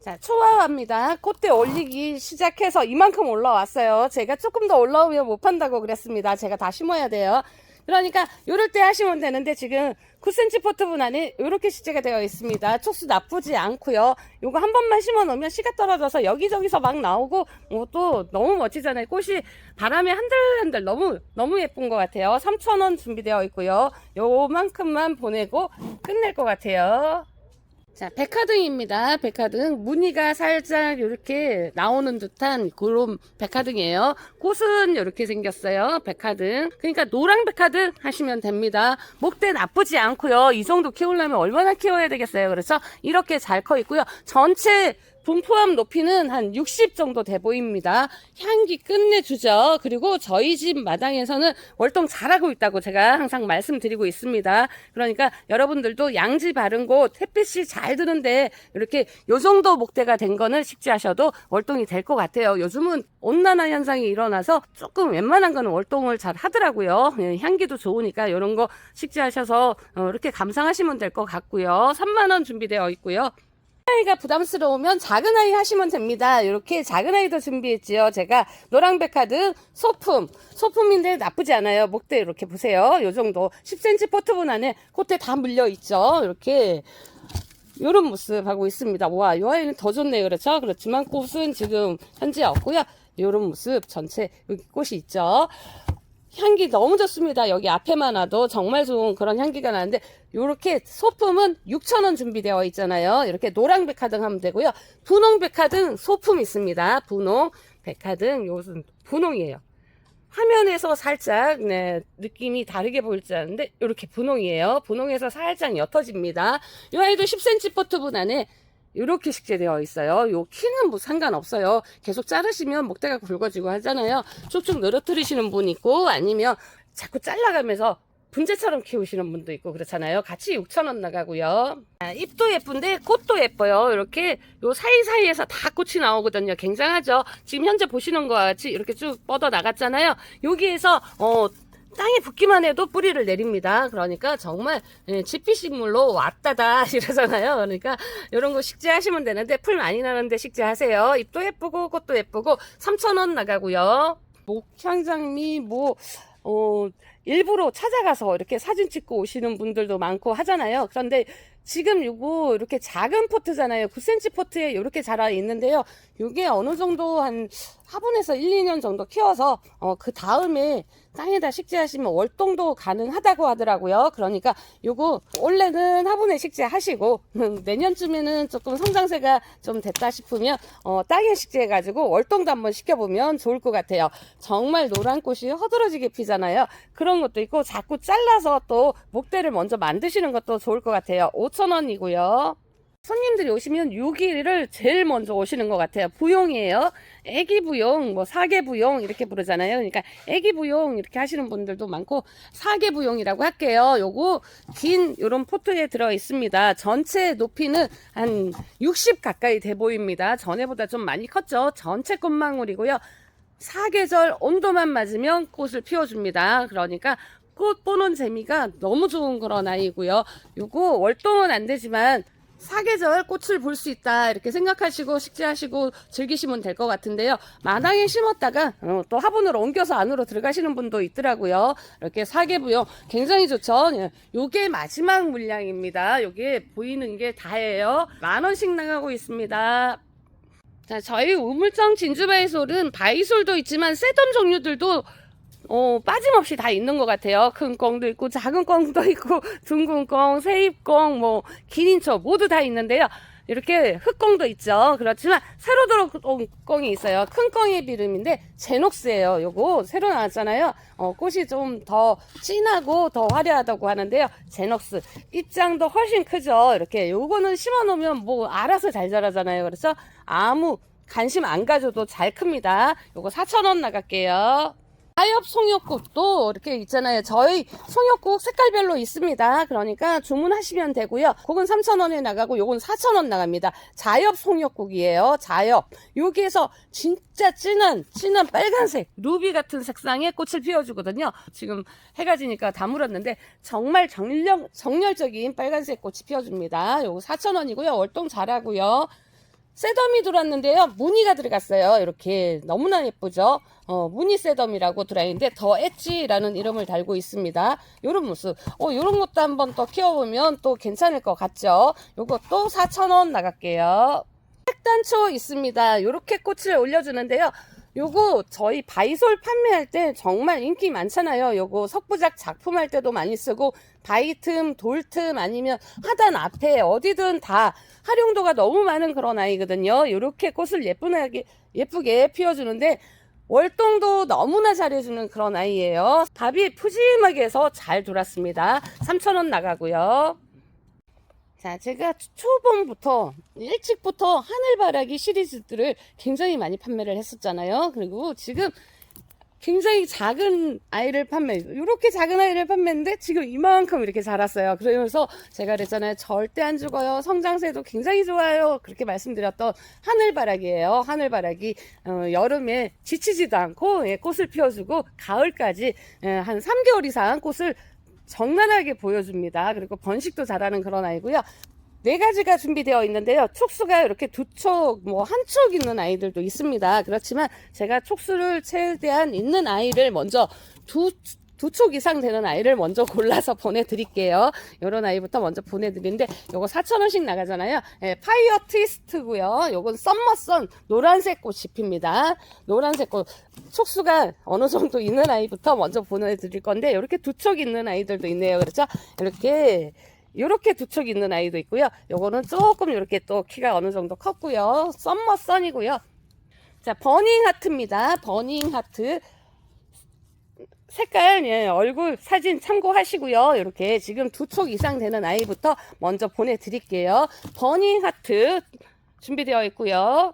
S1: 자, 초화화입니다. 꽃대 올리기 시작해서 이만큼 올라왔어요. 제가 조금 더 올라오면 못 판다고 그랬습니다. 제가 다 심어야 돼요. 그러니까 요럴 때 하시면 되는데 지금 9cm 포트분 안에 이렇게 식재가 되어 있습니다. 촉수 나쁘지 않고요. 요거 한 번만 심어 놓으면 씨가 떨어져서 여기저기서 막 나오고 또 너무 멋지잖아요. 꽃이 바람에 한들한들 너무 예쁜 것 같아요. 3,000원 준비되어 있고요. 요만큼만 보내고 끝낼 것 같아요. 자, 백화등입니다. 백화등. 무늬가 살짝 이렇게 나오는 듯한 그런 백화등이에요. 꽃은 이렇게 생겼어요. 백화등. 그러니까 노랑 백화등 하시면 됩니다. 목대 나쁘지 않고요. 이 정도 키우려면 얼마나 키워야 되겠어요. 그래서 이렇게 잘 커 있고요. 전체 분포함 높이는 한 60 정도 돼 보입니다. 향기 끝내주죠. 그리고 저희 집 마당에서는 월동 잘하고 있다고 제가 항상 말씀드리고 있습니다. 그러니까 여러분들도 양지 바른 곳 햇빛이 잘 드는데 이렇게 요 정도 목대가 된 거는 식재하셔도 월동이 될 것 같아요. 요즘은 온난화 현상이 일어나서 조금 웬만한 거는 월동을 잘 하더라고요. 향기도 좋으니까 이런 거 식재하셔서 이렇게 감상하시면 될 것 같고요. 3만 원 준비되어 있고요. 아이가 부담스러우면 작은 아이 하시면 됩니다. 이렇게 작은 아이도 준비했지요. 제가 노랑백화등 소품인데 나쁘지 않아요. 목대 이렇게 보세요. 요 정도 10cm 포트분 안에 콧대 다 물려 있죠. 이렇게 요런 모습 하고 있습니다. 와, 요 아이는 더 좋네요. 그렇죠? 그렇지만 꽃은 지금 현재 없고요. 요런 모습 전체 여기 꽃이 있죠. 향기 너무 좋습니다. 여기 앞에만 와도 정말 좋은 그런 향기가 나는데 이렇게 소품은 6,000원 준비되어 있잖아요. 이렇게 노랑 백화등 하면 되고요. 분홍 백화등 소품 있습니다. 분홍 백화등 요것은 분홍이에요. 화면에서 살짝 느낌이 다르게 보일지 아는데 이렇게 분홍이에요. 분홍에서 살짝 옅어집니다. 이 아이도 10cm 포트분 안에 이렇게 식재되어 있어요. 요 키는 뭐 상관없어요. 계속 자르시면 목대가 굵어지고 하잖아요. 쭉쭉 늘어뜨리시는 분 있고 아니면 자꾸 잘라가면서 분재처럼 키우시는 분도 있고 그렇잖아요. 같이 6,000원 나가고요. 잎도 예쁜데 꽃도 예뻐요. 이렇게 요 사이사이에서 다 꽃이 나오거든요. 굉장하죠. 지금 현재 보시는 것 같이 이렇게 쭉 뻗어 나갔잖아요. 여기에서 땅에 붙기만 해도 뿌리를 내립니다. 그러니까 정말 지피식물로 왔다다 이러잖아요. 그러니까 이런 거 식재하시면 되는데 풀 많이 나는데 식재하세요. 잎도 예쁘고 꽃도 예쁘고 3,000원 나가고요. 목향장미 일부러 찾아가서 이렇게 사진 찍고 오시는 분들도 많고 하잖아요. 그런데 지금 요거 이렇게 작은 포트잖아요. 9cm 포트에 이렇게 자라 있는데요. 요게 어느 정도 한 화분에서 1, 2년 정도 키워서 그 다음에 땅에다 식재하시면 월동도 가능하다고 하더라고요. 그러니까 요거 원래는 화분에 식재하시고 내년쯤에는 조금 성장세가 좀 됐다 싶으면 땅에 식재해가지고 월동도 한번 시켜보면 좋을 것 같아요. 정말 노란 꽃이 허드러지게 피잖아요. 그런 것도 있고 자꾸 잘라서 또 목대를 먼저 만드시는 것도 좋을 것 같아요. 5,000원이고요. 손님들이 오시면 6일을 제일 먼저 오시는 것 같아요. 부용이에요. 애기 부용, 뭐 사계 부용 이렇게 부르잖아요. 그러니까 애기 부용 이렇게 하시는 분들도 많고 사계 부용이라고 할게요. 요거 긴 요런 포트에 들어 있습니다. 전체 높이는 한 60 가까이 돼 보입니다. 전에보다 좀 많이 컸죠. 전체 꽃망울이고요. 사계절 온도만 맞으면 꽃을 피워줍니다. 그러니까 꽃 보는 재미가 너무 좋은 그런 아이고요. 요거 월동은 안 되지만 사계절 꽃을 볼 수 있다 이렇게 생각하시고 식재하시고 즐기시면 될 것 같은데요. 마당에 심었다가 또 화분으로 옮겨서 안으로 들어가시는 분도 있더라고요. 이렇게 사계부용 굉장히 좋죠. 예, 요게 마지막 물량입니다. 요게 보이는 게 다예요. 10,000원씩 나가고 있습니다. 자, 저희 우물정 진주바이솔은 바이솔도 있지만 셋덤 종류들도 빠짐없이 다 있는 것 같아요. 큰 꽁도 있고 작은 꽁도 있고 둥근 꽁, 세입꽁, 뭐 기린초 모두 다 있는데요. 이렇게 흑꽁도 있죠. 그렇지만 새로 들어온 꽁이 있어요. 큰 꽁의 이름인데 제녹스예요. 요거 새로 나왔잖아요. 꽃이 좀 더 진하고 더 화려하다고 하는데요. 제녹스 입장도 훨씬 크죠. 이렇게 요거는 심어 놓으면 뭐 알아서 잘 자라잖아요. 그래서 아무 관심 안 가져도 잘 큽니다. 요거 4,000원 나갈게요. 자엽 송엽국도 이렇게 있잖아요. 저희 송엽국 색깔별로 있습니다. 그러니까 주문하시면 되고요. 그건 3,000원에 나가고 요건 4,000원 나갑니다. 자엽 송엽국이에요. 자엽. 여기에서 진짜 진한 빨간색 루비 같은 색상의 꽃을 피워주거든요. 지금 해가 지니까 다 물었는데 정말 정열적인 빨간색 꽃이 피워줍니다. 요거 4,000원이고요. 월동 잘하고요. 셋덤이 들어왔는데요. 무늬가 들어갔어요. 이렇게 너무나 예쁘죠. 무늬 셋덤이라고 들어있는데 더 엣지라는 이름을 달고 있습니다. 요런 모습. 요런 것도 한번 또 키워보면 또 괜찮을 것 같죠. 요것도 4,000원 나갈게요. 색단초 있습니다. 요렇게 꽃을 올려주는데요. 요거 저희 바이솔 판매할 때 정말 인기 많잖아요. 요거 석부작 작품할 때도 많이 쓰고 바이틈, 돌틈 아니면 하단 앞에 어디든 다 활용도가 너무 많은 그런 아이거든요. 요렇게 꽃을 예쁘게 피워주는데 월동도 너무나 잘해주는 그런 아이예요. 밥이 푸짐하게 해서 잘 돌았습니다. 3,000원 나가고요. 자, 제가 초봄부터 일찍부터 하늘바라기 시리즈들을 굉장히 많이 판매를 했었잖아요. 그리고 지금 굉장히 작은 아이를 이렇게 작은 아이를 판매했는데 지금 이만큼 이렇게 자랐어요. 그러면서 제가 그랬잖아요. 절대 안 죽어요. 성장세도 굉장히 좋아요. 그렇게 말씀드렸던 하늘바라기예요. 하늘바라기 여름에 지치지도 않고 꽃을 피워주고 가을까지 한 3개월 이상 꽃을 적나라하게 보여줍니다. 그리고 번식도 잘하는 그런 아이고요. 4가지가 준비되어 있는데요. 촉수가 이렇게 2촉, 뭐 1촉 있는 아이들도 있습니다. 그렇지만 제가 촉수를 최대한 있는 아이를 먼저 두 촉 이상 되는 아이를 먼저 골라서 보내드릴게요. 이런 아이부터 먼저 보내드리는데 요거 4,000원씩 나가잖아요. 파이어 트위스트고요. 요건 썸머선 노란색 꽃이 핍니다. 노란색 꽃 촉수가 어느 정도 있는 아이부터 먼저 보내드릴 건데 이렇게 2촉 있는 아이들도 있네요. 그렇죠? 이렇게 2촉 있는 아이도 있고요. 요거는 조금 이렇게 또 키가 어느 정도 컸고요. 썸머선이고요. 자, 버닝 하트입니다. 버닝 하트. 색깔, 얼굴 사진 참고하시고요. 이렇게 지금 2촉 이상 되는 아이부터 먼저 보내드릴게요. 버닝 하트 준비되어 있고요.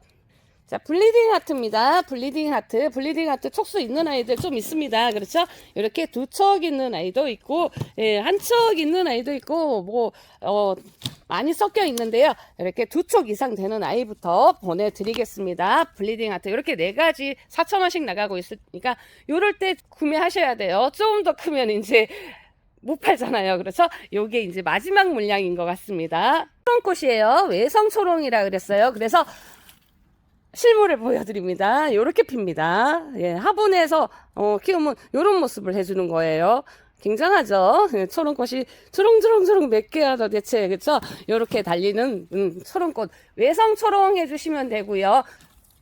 S1: 자, 블리딩 하트입니다. 블리딩 하트 촉수 있는 아이들 좀 있습니다. 그렇죠? 이렇게 2촉 있는 아이도 있고, 1촉 있는 아이도 있고, 뭐, 많이 섞여 있는데요. 이렇게 2촉 이상 되는 아이부터 보내드리겠습니다. 블리딩 하트. 이렇게 4가지 4,000원씩 나가고 있으니까, 요럴 때 구매하셔야 돼요. 좀 더 크면 이제, 못 팔잖아요. 그래서 요게 이제 마지막 물량인 것 같습니다. 초롱꽃이에요. 외성초롱이라 그랬어요. 그래서, 실물을 보여드립니다. 요렇게 핍니다. 화분에서 키우면 요런 모습을 해주는 거예요. 굉장하죠. 초롱꽃이 초롱초롱초롱 몇 개야 도대체, 그쵸? 요렇게 달리는 초롱꽃 외성 초롱 해주시면 되고요.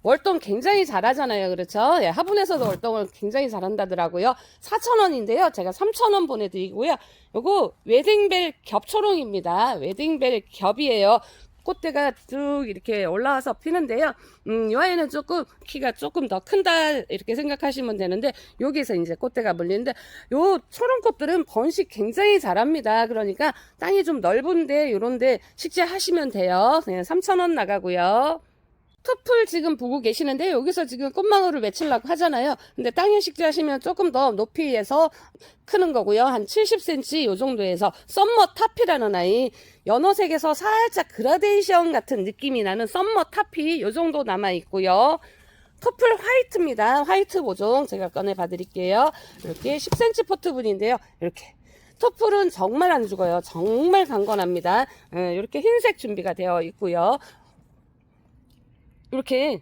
S1: 월동 굉장히 잘하잖아요. 그렇죠? 예, 화분에서도 월동을 굉장히 잘한다더라고요. 4,000원인데요. 제가 3,000원 보내드리고요. 요거 웨딩벨 겹초롱입니다. 웨딩벨 겹이에요. 꽃대가 쭉 이렇게 올라와서 피는데요. 이 아이는 조금 키가 조금 더 큰다 이렇게 생각하시면 되는데, 여기서 이제 꽃대가 물리는데, 요 초롱꽃들은 번식 굉장히 잘합니다. 그러니까 땅이 좀 넓은데 요런데 식재하시면 돼요. 3,000원 나가고요. 투풀 지금 보고 계시는데, 여기서 지금 꽃망울을 맺히려고 하잖아요. 근데 땅에 식재하시면 조금 더 높이에서 크는 거고요. 한 70cm 요 정도에서 썸머 타피라는 아이, 연어색에서 살짝 그라데이션 같은 느낌이 나는 썸머 타피 요 정도 남아 있고요. 터플 화이트입니다. 화이트 모종 제가 꺼내 봐 드릴게요. 이렇게 10cm 포트분인데요. 이렇게 터플은 정말 안 죽어요. 정말 강건합니다. 이렇게 흰색 준비가 되어 있고요. 이렇게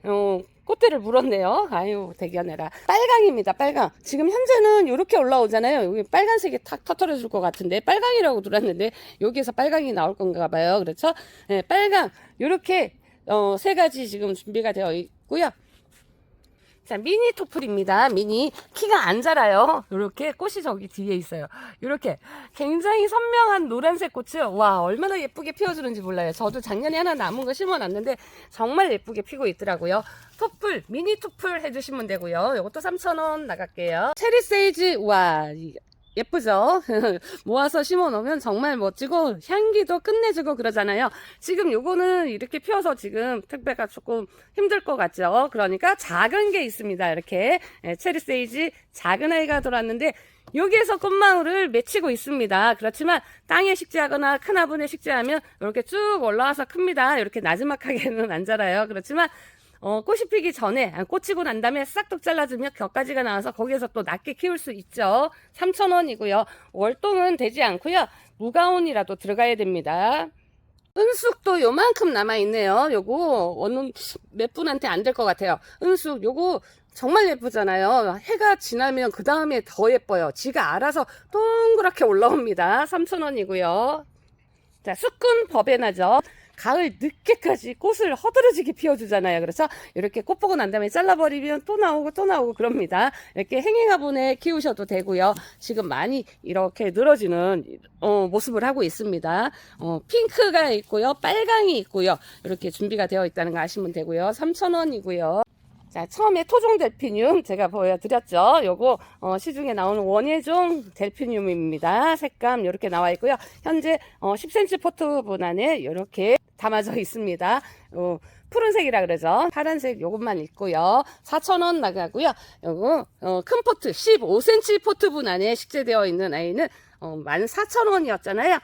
S1: 꽃대를 물었네요. 아유 대견해라. 빨강입니다. 빨강. 지금 현재는 이렇게 올라오잖아요. 여기 빨간색이 탁 터트려 줄 것 같은데, 빨강이라고 들었는데 여기에서 빨강이 나올 건가 봐요. 그렇죠? 네, 빨강 이렇게 세 가지 지금 준비가 되어 있고요. 자, 미니 토플입니다. 미니. 키가 안 자라요. 이렇게 꽃이 저기 뒤에 있어요. 이렇게 굉장히 선명한 노란색 꽃을, 와, 얼마나 예쁘게 피워주는지 몰라요. 저도 작년에 하나 남은 거 심어놨는데 정말 예쁘게 피고 있더라고요. 토플, 미니 토플 해주시면 되고요. 이것도 3,000원 나갈게요. 체리 세이지, 와, 예쁘죠? 모아서 심어 놓으면 정말 멋지고 향기도 끝내주고 그러잖아요. 지금 요거는 이렇게 피워서 지금 택배가 조금 힘들 것 같죠? 그러니까 작은 게 있습니다. 이렇게 체리 세이지 작은 아이가 들어왔는데, 여기에서 꽃망울을 맺히고 있습니다. 그렇지만 땅에 식재하거나 큰 화분에 식재하면 이렇게 쭉 올라와서 큽니다. 이렇게 나지막하게는 안 자라요. 그렇지만 꽃이 피기 전에, 꽂히고 난 다음에 싹둑 잘라주면 겹가지가 나와서 거기에서 또 낮게 키울 수 있죠. 3,000원이고요. 월동은 되지 않고요. 무가온이라도 들어가야 됩니다. 은숙도 요만큼 남아있네요. 요거 어느 몇 분한테 안 될 것 같아요. 은숙 요거 정말 예쁘잖아요. 해가 지나면 그 다음에 더 예뻐요. 지가 알아서 동그랗게 올라옵니다. 3,000원이고요. 자, 쑥근 버베나죠. 가을 늦게까지 꽃을 허드러지게 피워주잖아요. 그래서 이렇게 꽃 보고 난 다음에 잘라버리면 또 나오고 또 나오고 그럽니다. 이렇게 행잉 화분에 키우셔도 되고요. 지금 많이 이렇게 늘어지는 모습을 하고 있습니다. 핑크가 있고요. 빨강이 있고요. 이렇게 준비가 되어 있다는 거 아시면 되고요. 3,000원이고요. 자, 처음에 토종 델피늄 제가 보여드렸죠. 요거 시중에 나오는 원예종 델피늄입니다. 색감 이렇게 나와 있고요. 현재 10cm 포트분 안에 이렇게 담아져 있습니다. 푸른색이라 그러죠. 파란색 요것만 있고요. 4,000원 나가고요. 요거 큰 포트 15cm 포트분 안에 식재되어 있는 아이는 14,000원이었잖아요.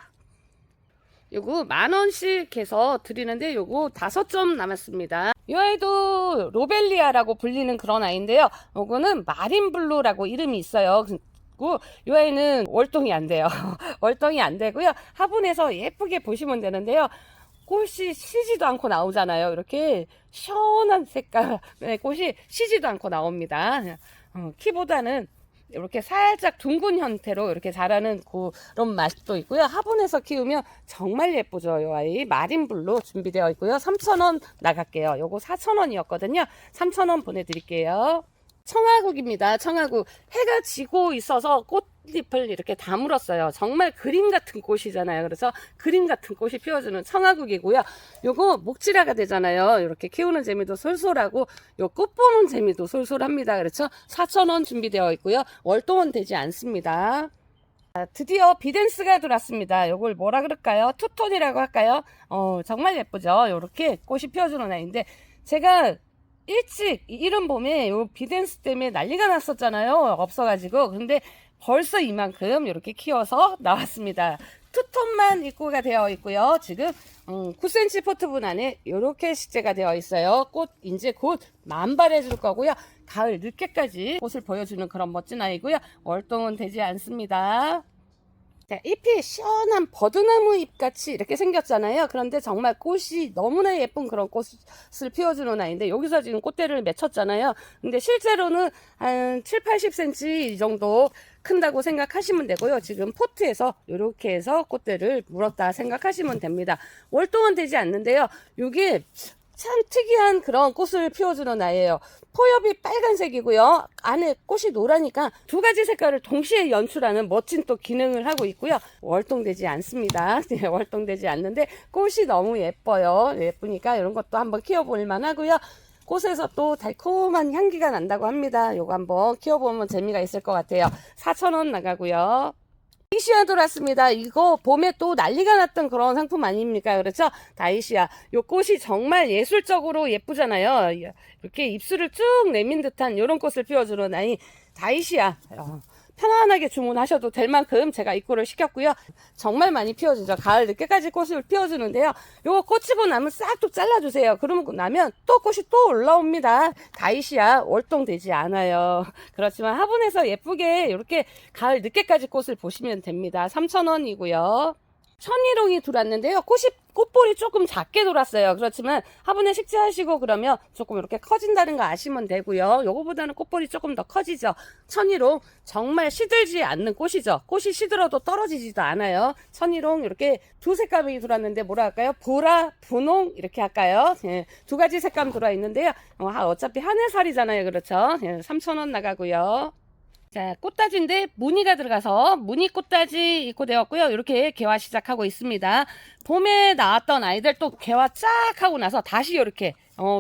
S1: 요거 10,000원씩 해서 드리는데, 요거 5점 남았습니다. 이 아이도 로벨리아라고 불리는 그런 아이인데요. 요거는 마린블루라고 이름이 있어요. 이 아이는 월동이 안 돼요. 월동이 안 되고요. 화분에서 예쁘게 보시면 되는데요. 꽃이 시지도 않고 나오잖아요. 이렇게 시원한 색깔의 꽃이 시지도 않고 나옵니다. 키보다는 이렇게 살짝 둥근 형태로 이렇게 자라는 그런 맛도 있고요. 화분에서 키우면 정말 예쁘죠. 이 아이 마린블루 준비되어 있고요. 3,000원 나갈게요. 요거 4,000원이었거든요. 3,000원 보내드릴게요. 청아국입니다. 청아국. 해가 지고 있어서 꽃잎을 이렇게 다 물었어요. 정말 그림 같은 꽃이잖아요. 그래서 그림 같은 꽃이 피워주는 청아국이고요. 요거 목지라가 되잖아요. 이렇게 키우는 재미도 솔솔하고 요 꽃 보는 재미도 솔솔합니다. 그렇죠? 4,000원 준비되어 있고요. 월동은 되지 않습니다. 드디어 비댄스가 들어왔습니다. 요걸 뭐라 그럴까요? 투톤이라고 할까요? 정말 예쁘죠? 이렇게 꽃이 피워주는 아이인데, 제가 일찍 이른 봄에 요 비댄스 때문에 난리가 났었잖아요. 없어가지고. 근데 벌써 이만큼 이렇게 키워서 나왔습니다. 투톤만 입고가 되어 있고요. 지금 9cm 포트분 안에 이렇게 식재가 되어 있어요. 꽃 이제 곧 만발해 줄 거고요. 가을 늦게까지 꽃을 보여주는 그런 멋진 아이고요. 월동은 되지 않습니다. 자, 자, 잎이 시원한 버드나무 잎같이 이렇게 생겼잖아요. 그런데 정말 꽃이 너무나 예쁜 그런 꽃을 피워주는 아이인데, 여기서 지금 꽃대를 맺혔잖아요. 근데 실제로는 한 7, 80cm 이 정도 큰다고 생각하시면 되고요. 지금 포트에서 이렇게 해서 꽃대를 물었다 생각하시면 됩니다. 월동은 되지 않는데요. 이게 참 특이한 그런 꽃을 피워주는 아이예요. 포엽이 빨간색이고요. 안에 꽃이 노라니까 두 가지 색깔을 동시에 연출하는 멋진 또 기능을 하고 있고요. 월동되지 않습니다. 네, 월동되지 않는데 꽃이 너무 예뻐요. 예쁘니까 이런 것도 한번 키워볼 만하고요. 꽃에서 또 달콤한 향기가 난다고 합니다. 요거 한번 키워보면 재미가 있을 것 같아요. 4,000원 나가고요. 다이시아 돌았습니다. 이거 봄에 또 난리가 났던 그런 상품 아닙니까? 그렇죠? 다이시아. 요 꽃이 정말 예술적으로 예쁘잖아요. 이렇게 입술을 쭉 내민 듯한 이런 꽃을 피워주는 아이 다이시아. 편안하게 주문하셔도 될 만큼 제가 입고를 시켰고요. 정말 많이 피워주죠. 가을 늦게까지 꽃을 피워주는데요. 요거 꽂히고 나면 싹 또 잘라주세요. 그러고 나면 또 꽃이 또 올라옵니다. 다이시아 월동되지 않아요. 그렇지만 화분에서 예쁘게 이렇게 가을 늦게까지 꽃을 보시면 됩니다. 3,000원이고요. 천일홍이 들어왔는데요. 꽃볼이 조금 작게 돌았어요. 그렇지만 화분에 식재하시고 그러면 조금 이렇게 커진다는 거 아시면 되고요. 요거보다는 꽃볼이 조금 더 커지죠. 천일홍 정말 시들지 않는 꽃이죠. 꽃이 시들어도 떨어지지도 않아요. 천일홍 이렇게 두 색감이 들어왔는데 뭐라 할까요? 보라, 분홍 이렇게 할까요? 예, 두 가지 색감 들어와 있는데요. 어차피 하늘살이잖아요. 그렇죠? 예, 3,000원 나가고요. 자, 꽃다지인데 무늬가 들어가서 무늬 꽃다지 입고되었고요. 이렇게 개화 시작하고 있습니다. 봄에 나왔던 아이들 또 개화 쫙 하고 나서 다시 이렇게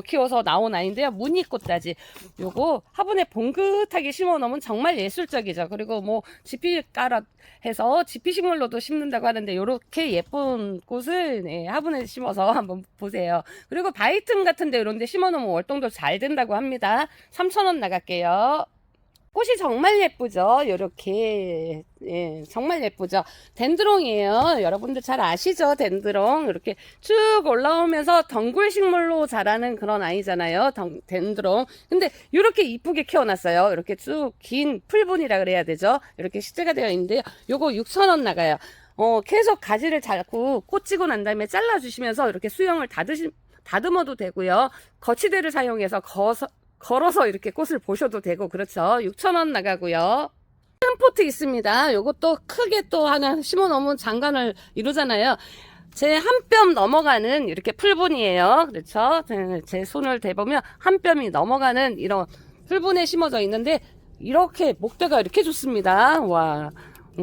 S1: 키워서 나온 아이인데요. 무늬 꽃다지. 요거 화분에 봉긋하게 심어 놓으면 정말 예술적이죠. 그리고 뭐 지피 깔아 해서 지피식물로도 심는다고 하는데 요렇게 예쁜 꽃을 네, 화분에 심어서 한번 보세요. 그리고 바이틈 같은데 이런 데 심어 놓으면 월동도 잘 된다고 합니다. 3,000원 나갈게요. 꽃이 정말 예쁘죠. 이렇게 예, 정말 예쁘죠. 덴드롱이에요. 여러분들 잘 아시죠? 덴드롱 이렇게 쭉 올라오면서 덩굴 식물로 자라는 그런 아이잖아요. 덴드롱. 근데 이렇게 이쁘게 키워놨어요. 이렇게 쭉 긴 풀분이라 그래야 되죠. 이렇게 식재가 되어 있는데요. 요거 6,000원 나가요. 계속 가지를 잡고 꽂히고 난 다음에 잘라주시면서 이렇게 수영을 다듬어도 되고요. 거치대를 사용해서 걸어서 이렇게 꽃을 보셔도 되고 그렇죠. 6,000원 나가고요. 큰 포트 있습니다. 요것도 크게 또 하나 심어 놓으면 장관을 이루잖아요. 제 한 뼘 넘어가는 이렇게 풀분이에요. 그렇죠. 제 손을 대보면 한 뼘이 넘어가는 이런 풀분에 심어져 있는데 이렇게 목대가 이렇게 좋습니다. 와.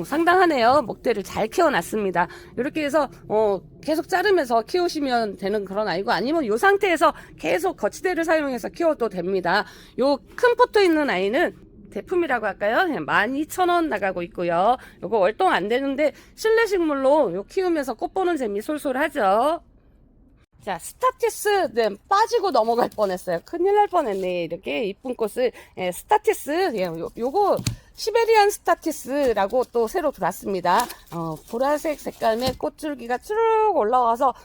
S1: 상당하네요. 목대를 잘 키워놨습니다. 이렇게 해서 계속 자르면서 키우시면 되는 그런 아이고 아니면 이 상태에서 계속 거치대를 사용해서 키워도 됩니다. 요 큰 포트 있는 아이는 대품이라고 할까요? 12,000원 나가고 있고요. 요거 월동 안 되는데 실내 식물로 요 키우면서 꽃 보는 재미 솔솔하죠. 자, 스타티스, 네, 빠지고 넘어갈 뻔했어요. 큰일 날 뻔했네. 이렇게 이쁜 꽃을, 예, 스타티스, 예, 요거, 시베리안 스타티스라고 또 새로 들어왔습니다. 보라색 색감의 꽃줄기가 쭉 올라와서,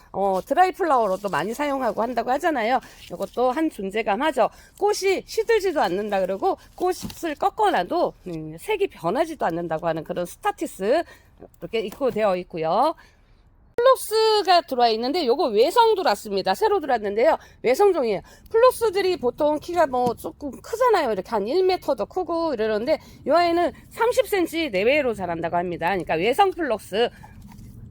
S1: 드라이 플라워로도 많이 사용하고 한다고 하잖아요. 요것도 한 존재감 하죠. 꽃이 시들지도 않는다 그러고, 꽃을 꺾어놔도, 색이 변하지도 않는다고 하는 그런 스타티스, 이렇게 입고 되어 있고요. 플록스가 들어와 있는데 요거 외성 들어왔습니다. 새로 들어왔는데요. 외성종이에요. 플록스들이 보통 키가 뭐 조금 크잖아요. 이렇게 한 1m도 크고 이러는데 이 아이는 30cm 내외로 자란다고 합니다. 그러니까 외성 플록스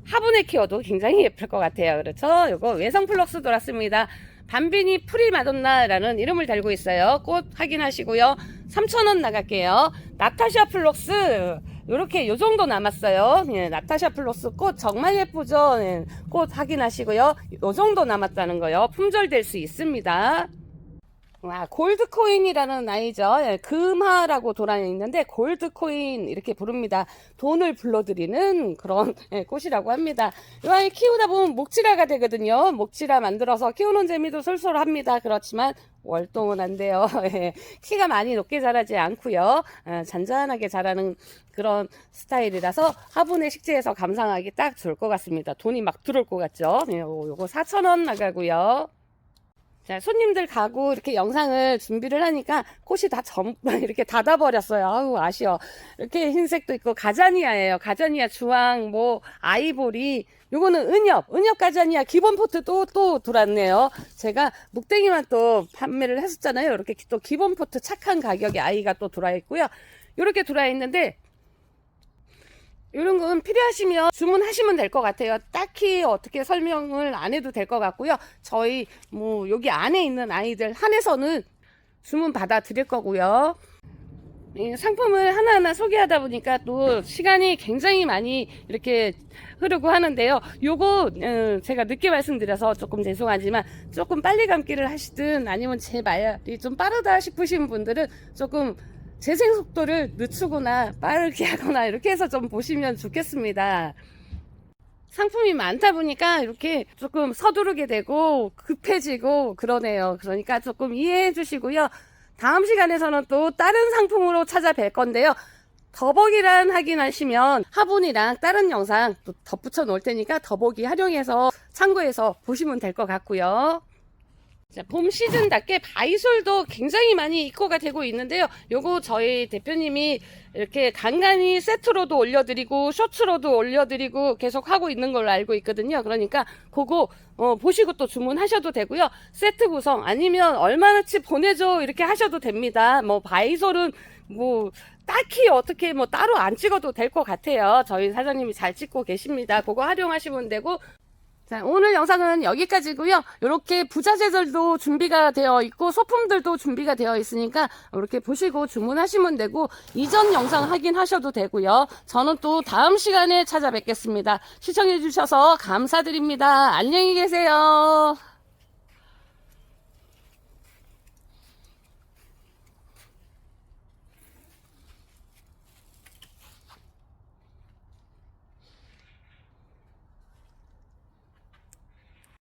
S1: 화분에 키워도 굉장히 예쁠 것 같아요. 그렇죠? 요거 외성 플록스 들어왔습니다. 밤비니 프리마돈나라는 이름을 달고 있어요. 꽃 확인하시고요. 3,000원 나갈게요. 나타샤 플록스 요렇게 요 정도 남았어요. 예, 나타샤 플록스 꽃 정말 예쁘죠. 예, 꽃 확인하시고요. 요 정도 남았다는 거요. 품절될 수 있습니다. 와, 골드코인이라는 아이죠. 예, 금화라고 돌아있는데 골드코인 이렇게 부릅니다. 돈을 불러들이는 그런 예, 꽃이라고 합니다. 이 아이 키우다 보면 목지라가 되거든요. 목지라 만들어서 키우는 재미도 솔솔합니다. 그렇지만 월동은 안 돼요. 예, 키가 많이 높게 자라지 않고요. 잔잔하게 자라는 그런 스타일이라서 화분에 식재해서 감상하기 딱 좋을 것 같습니다. 돈이 막 들어올 것 같죠. 예, 요거 4,000원 나가고요. 자, 손님들 가고 이렇게 영상을 준비를 하니까 꽃이 다 이렇게 닫아버렸어요. 아우, 아쉬워. 이렇게 흰색도 있고, 가자니아예요. 가자니아 주황, 뭐, 아이보리. 요거는 은엽 가자니아 기본 포트 또 들어왔네요. 제가 묵댕이만 또 판매를 했었잖아요. 이렇게 또 기본 포트 착한 가격에 아이가 또 들어와 있고요. 이렇게 들어와 있는데, 이런 건 필요하시면 주문하시면 될 것 같아요. 딱히 어떻게 설명을 안 해도 될 것 같고요. 저희 뭐 여기 안에 있는 아이들 한해서는 주문 받아 드릴 거고요. 상품을 하나하나 소개하다 보니까 또 시간이 굉장히 많이 이렇게 흐르고 하는데요. 요거 제가 늦게 말씀드려서 조금 죄송하지만 조금 빨리 감기를 하시든 아니면 제 말이 좀 빠르다 싶으신 분들은 조금 재생 속도를 늦추거나 빠르게 하거나 이렇게 해서 좀 보시면 좋겠습니다. 상품이 많다 보니까 이렇게 조금 서두르게 되고 급해지고 그러네요. 그러니까 조금 이해해 주시고요. 다음 시간에서는 또 다른 상품으로 찾아뵐 건데요. 더보기란 확인하시면 화분이랑 다른 영상 또 덧붙여 놓을 테니까 더보기 활용해서 참고해서 보시면 될 것 같고요. 자, 봄 시즌답게 바이솔도 굉장히 많이 입고가 되고 있는데요. 요거 저희 대표님이 이렇게 간간히 세트로도 올려드리고 쇼츠로도 올려드리고 계속 하고 있는 걸로 알고 있거든요. 그러니까 그거 보시고 또 주문하셔도 되고요. 세트 구성 아니면 얼마나치 보내줘 이렇게 하셔도 됩니다. 뭐 바이솔은 뭐 딱히 어떻게 뭐 따로 안 찍어도 될 것 같아요. 저희 사장님이 잘 찍고 계십니다. 그거 활용하시면 되고. 자, 오늘 영상은 여기까지고요. 이렇게 부자재들도 준비가 되어 있고 소품들도 준비가 되어 있으니까 이렇게 보시고 주문하시면 되고 이전 영상 확인하셔도 되고요. 저는 또 다음 시간에 찾아뵙겠습니다. 시청해 주셔서 감사드립니다. 안녕히 계세요.